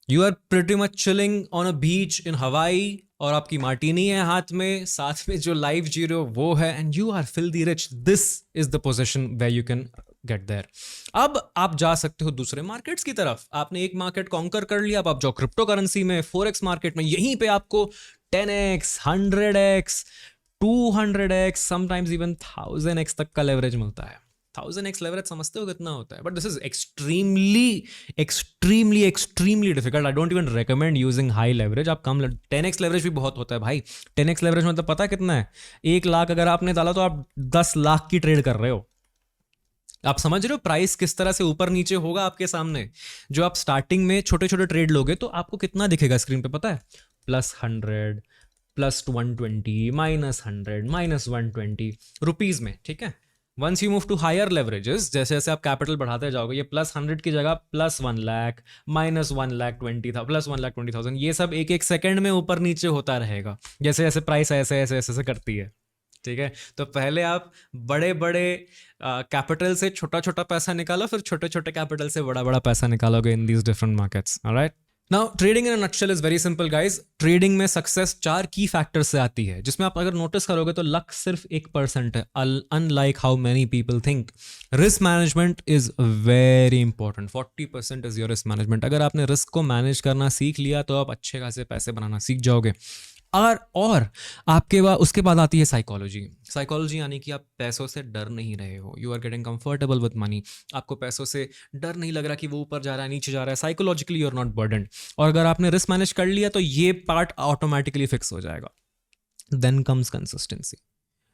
you are pretty much chilling on a beach in Hawaii, और आपकी Martini है हाथ में, साथ में जो लाइफ जी रहे हो वो है, and you are filthy rich. This is the position where you can get there. अब आप जा सकते हो दूसरे मार्केट्स की तरफ। आपने एक मार्केट कॉन्कर कर लिया, अब आप जाओ क्रिप्टो करेंसी में, फोरेक्स मार्केट में। यहीं पे आपको 10x, 100x, 200x, sometimes even 1000x तक का लेवरेज मिलता है। 1000x लेवरेज समझते हो कितना होता है? But this is extremely difficult. I don't even recommend using high leverage. आप कम 10x लेवरेज भी बहुत होता है भाई. 10x लेवरेज मतलब पता है कितना है? 1 लाख अगर आपने डाला तो आप 10 लाख की ट्रेड कर रहे हो. आप समझ रहे हो प्राइस किस तरह से ऊपर नीचे होगा आपके सामने. जो आप स्टार्टिंग में छोटे छोटे ट्रेड लोगे तो आपको कितना दिखेगा स्क्रीन पे पता है? +100, +120, -100, -120 रुपीज में. ठीक है. Once you move to higher leverages, जैसे जैसे आप कैपिटल बढ़ाते जाओगे, ये +100 की जगह +1 लाख, -1,20,000, +1,20,000, ये सब एक एक सेकंड में ऊपर नीचे होता रहेगा जैसे जैसे प्राइस ऐसे ऐसे ऐसे ऐसे करती है. ठीक है. तो पहले आप बड़े बड़े कैपिटल से छोटा छोटा पैसा निकालो, फिर छोटे छोटे कैपिटल से बड़ा बड़ा पैसा निकालोगे in these different markets. Alright. Now trading in a nutshell is very simple guys. Trading में सक्सेस 4 की फैक्टर्स से आती है, जिसमें आप अगर नोटिस करोगे तो लक सिर्फ 1% है, unlike how many people think. Risk management is very important. 40% is your risk management. अगर आपने रिस्क को मैनेज करना सीख लिया तो आप अच्छे खासे पैसे बनाना सीख जाओगे. और आपके बाद उसके बाद आती है साइकोलॉजी. साइकोलॉजी यानी कि आप पैसों से डर नहीं रहे हो. You are getting comfortable with money. आपको पैसों से डर नहीं लग रहा कि वो ऊपर जा रहा है नीचे जा रहा है. Psychologically you are not burden. और अगर आपने रिस्क मैनेज कर लिया तो ये पार्ट ऑटोमेटिकली फिक्स हो जाएगा. Then comes consistency.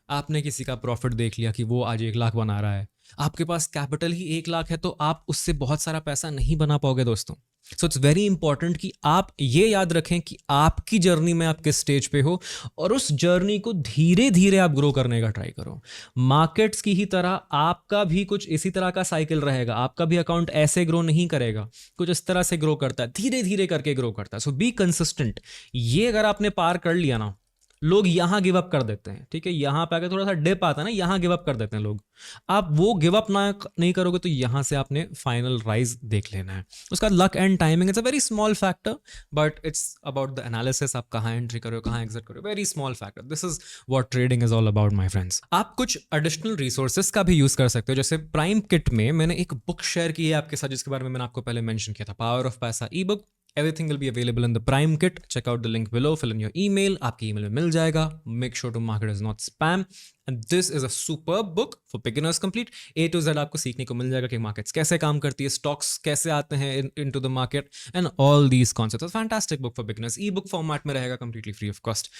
आपने किसी का प्रॉफिट देख लिया कि वो आज 1 लाख बना रहा है, आपके पास कैपिटल ही 1 लाख है, तो आप उससे बहुत सारा पैसा नहीं बना पाओगे दोस्तों. सो इट्स वेरी इंपॉर्टेंट कि आप ये याद रखें कि आपकी जर्नी में आप किस स्टेज पे हो और उस जर्नी को धीरे धीरे आप ग्रो करने का ट्राई करो. मार्केट्स की ही तरह आपका भी कुछ इसी तरह का साइकिल रहेगा. आपका भी अकाउंट ऐसे ग्रो नहीं करेगा, कुछ इस तरह से ग्रो करता है, धीरे धीरे करके ग्रो करता है. सो बी कंसिस्टेंट. ये अगर आपने पार कर लिया ना, लोग यहां गिव अप कर देते हैं. ठीक है. यहां पे आकर थोड़ा सा डिप आता है ना, यहां गिव अप कर देते हैं लोग. आप वो गिव अप ना नहीं करोगे तो यहां से आपने फाइनल राइज देख लेना है. उसका luck and timing it's a very small factor, but it's about the analysis. आप कहां एंट्री करो, कहां एग्जिट करो, very small factor. This is what trading is all about my friends. आप कुछ एडिशनल रिसोर्सेज का भी यूज कर सकते हो. जैसे प्राइम किट में मैंने एक बुक शेयर की है आपके साथ, जिसके बारे में मैंने आपको पहले मेंशन किया था, पावर ऑफ पैसा ई book. Everything will be available in the Prime Kit. Check out the link below. Fill in your email. आपकी email में मिल जाएगा. Make sure to mark it as not spam. And this is a superb book for beginners complete. A to Z आपको सीखने को मिल जाएगा कि markets कैसे काम करती है, stocks कैसे आते हैं into the market, and all these concepts. It's a fantastic book for beginners. E-book format में रहेगा, completely free of cost.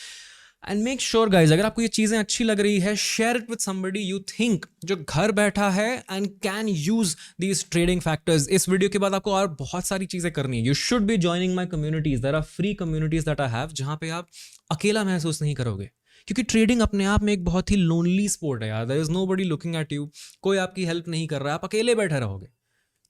And make sure guys, अगर आपको ये चीज़ें अच्छी लग रही है, share it with somebody you think जो घर बैठा है and can use these trading factors. इस वीडियो के बाद आपको और बहुत सारी चीज़ें करनी है. You should be joining my communities. There are free communities that I have, जहाँ पे आप अकेला महसूस नहीं करोगे. क्योंकि ट्रेडिंग अपने आप में एक बहुत ही लोनली स्पोर्ट है यार. There is nobody looking at you. कोई आपकी हेल्प नहीं कर रहा है, आप अकेले बैठे रहोगे.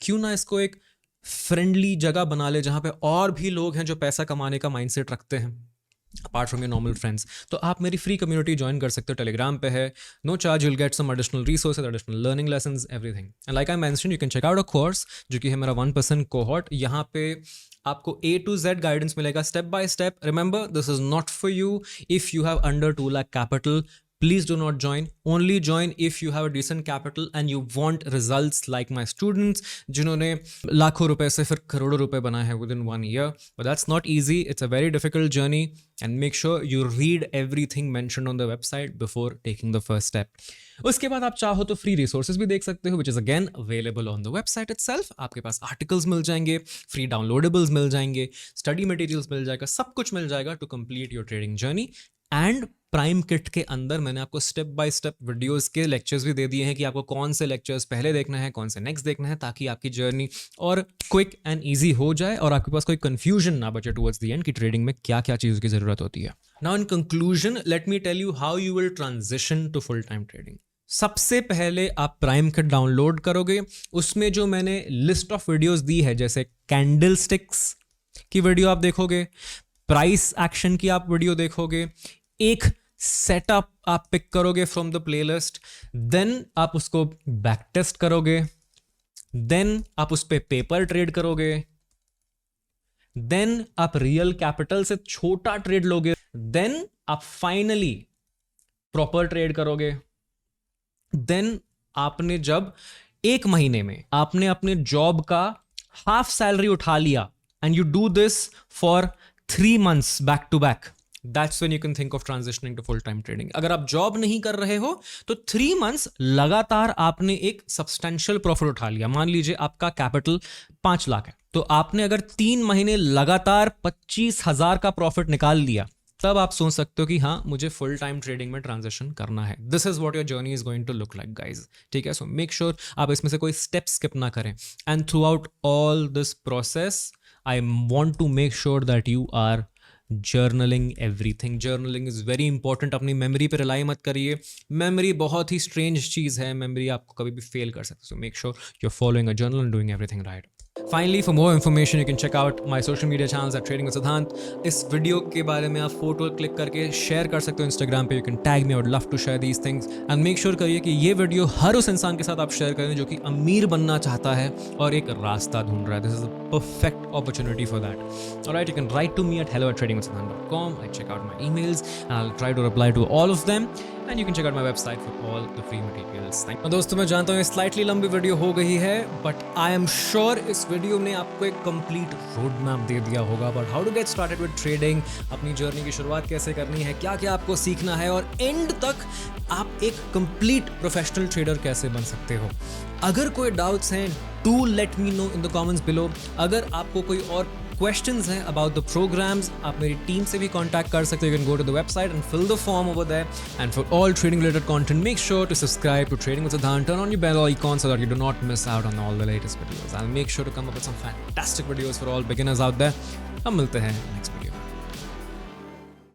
क्यों ना इसको एक फ्रेंडली जगह बना ले जहाँ पे और भी लोग हैं जो पैसा कमाने का माइंडसेट रखते हैं, apart from your normal friends. तो आप मेरी फ्री कम्युनिटी ज्वाइन कर सकते हो. टेलीग्राम पे है, no charge. You'll get some additional resources, additional learning lessons, everything. And like I mention, you can check out a course जो कि है मेरा 1% कोहॉर्ट. यहाँ पे आपको A to Z गाइडेंस मिलेगा, step by step. Remember, this is not for you if you have under 2 lakh capital. Please do not join. Only join if you have a decent capital and you want results like my students, जिन्होंने लाखों रुपए से फिर करोड़ों रुपए बनाए हैं within 1 year. But that's not easy. It's a very difficult journey. And make sure you read everything mentioned on the website before taking the first step. उसके बाद आप चाहो तो free resources भी देख सकते हो, which is again available on the website itself. आपके पास articles मिल जाएंगे, free downloadables मिल जाएंगे, study materials मिल जाएगा, सब कुछ मिल जाएगा to complete your trading journey. And prime kit के अंदर मैंने आपको स्टेप बाय स्टेप वीडियोस के लेक्चर्स भी दे दिए हैं कि आपको कौन से लेक्चर्स पहले देखना है, कौन से नेक्स्ट देखना है, ताकि आपकी जर्नी और क्विक एंड इजी हो जाए और आपके पास कोई कंफ्यूजन ना बचे टुवर्ड्स द एंड कि ट्रेडिंग में क्या क्या चीज़ों की ज़रूरत होती है. Now in conclusion, let me tell you how you will transition to full time trading. सबसे पहले आप प्राइम किट डाउनलोड करोगे. उसमें जो मैंने लिस्ट ऑफ वीडियोज़ दी है, जैसे कैंडल स्टिक्स की वीडियो आप देखोगे, प्राइस एक्शन की आप वीडियो देखोगे, एक सेटअप आप पिक करोगे फ्रॉम द प्लेलिस्ट, देन आप उसको बैक टेस्ट करोगे, देन आप उस पे पेपर ट्रेड करोगे, देन आप रियल कैपिटल से छोटा ट्रेड लोगे, देन आप फाइनली प्रॉपर ट्रेड करोगे. देन आपने जब 1 महीने में आपने अपने जॉब का हाफ सैलरी उठा लिया, and you do this for 3 months back to back, that's when you can think of transitioning to full time trading. अगर आप जॉब नहीं कर रहे हो तो 3 मंथ्स लगातार आपने एक सब्सटेंशियल प्रॉफिट उठा लिया। मान लीजिए आपका कैपिटल 5 लाख है, तो आपने अगर 3 महीने लगातार 25,000 का प्रॉफिट निकाल लिया, तब आप सोच सकते हो कि हाँ मुझे फुल टाइम ट्रेडिंग में ट्रांजिशन करना है। This is what your journey is going to look like guys. ठीक है, सो मेक श्योर आप इसमें से कोई स्टेप स्किप ना करें। And throughout all this process I want to make sure that you are journaling everything. Journaling is very important. अपनी memory पे रिलाई मत करिए, मेमोरी बहुत ही स्ट्रेंज चीज़ है, मेमोरी आपको कभी भी फेल कर सकती है। So make sure you are following a journal and doing everything right. Finally, for more information, you can check out my social media channels at Trading with Siddhant. इस video के बारे में आप फोटो क्लिक करके share कर सकते हो Instagram पे। You can tag me, I would love to share these things. And make sure करिए कि ये वीडियो हर उस इंसान के साथ आप शेयर करें जो कि अमीर बनना चाहता है और एक रास्ता ढूंढ रहा है। This is a perfect opportunity for that. Alright, you can write to me at hello@tradingwithsiddhant.com. I check out my emails and I'll try to reply to all of them. And you can check out my website for all the free materials. Thank you. दोस्तों, मैं जानता हूँ slightly लंबी video हो गई है, but I am sure इस video ने आपको एक कंप्लीट रोड मैप दे दिया होगा about how to get started with trading, अपनी जर्नी की शुरुआत कैसे करनी है, क्या क्या आपको सीखना है और एंड तक आप एक कंप्लीट प्रोफेशनल ट्रेडर कैसे बन सकते हो। अगर कोई डाउट्स हैं, do let me know in the comments below. अगर आपको कोई और क्वेश्चंस हैं अबाउट द प्रोग्राम्स, आप मेरी टीम से भी कांटेक्ट कर सकते हो। You can go to the website and fill the form over there. And for all trading related content, make sure to subscribe to trading with Siddhant, turn on your bell icon so that you do not miss out on all the latest videos. I'll make sure to come up with some fantastic videos for all beginners out there. हम मिलते हैं next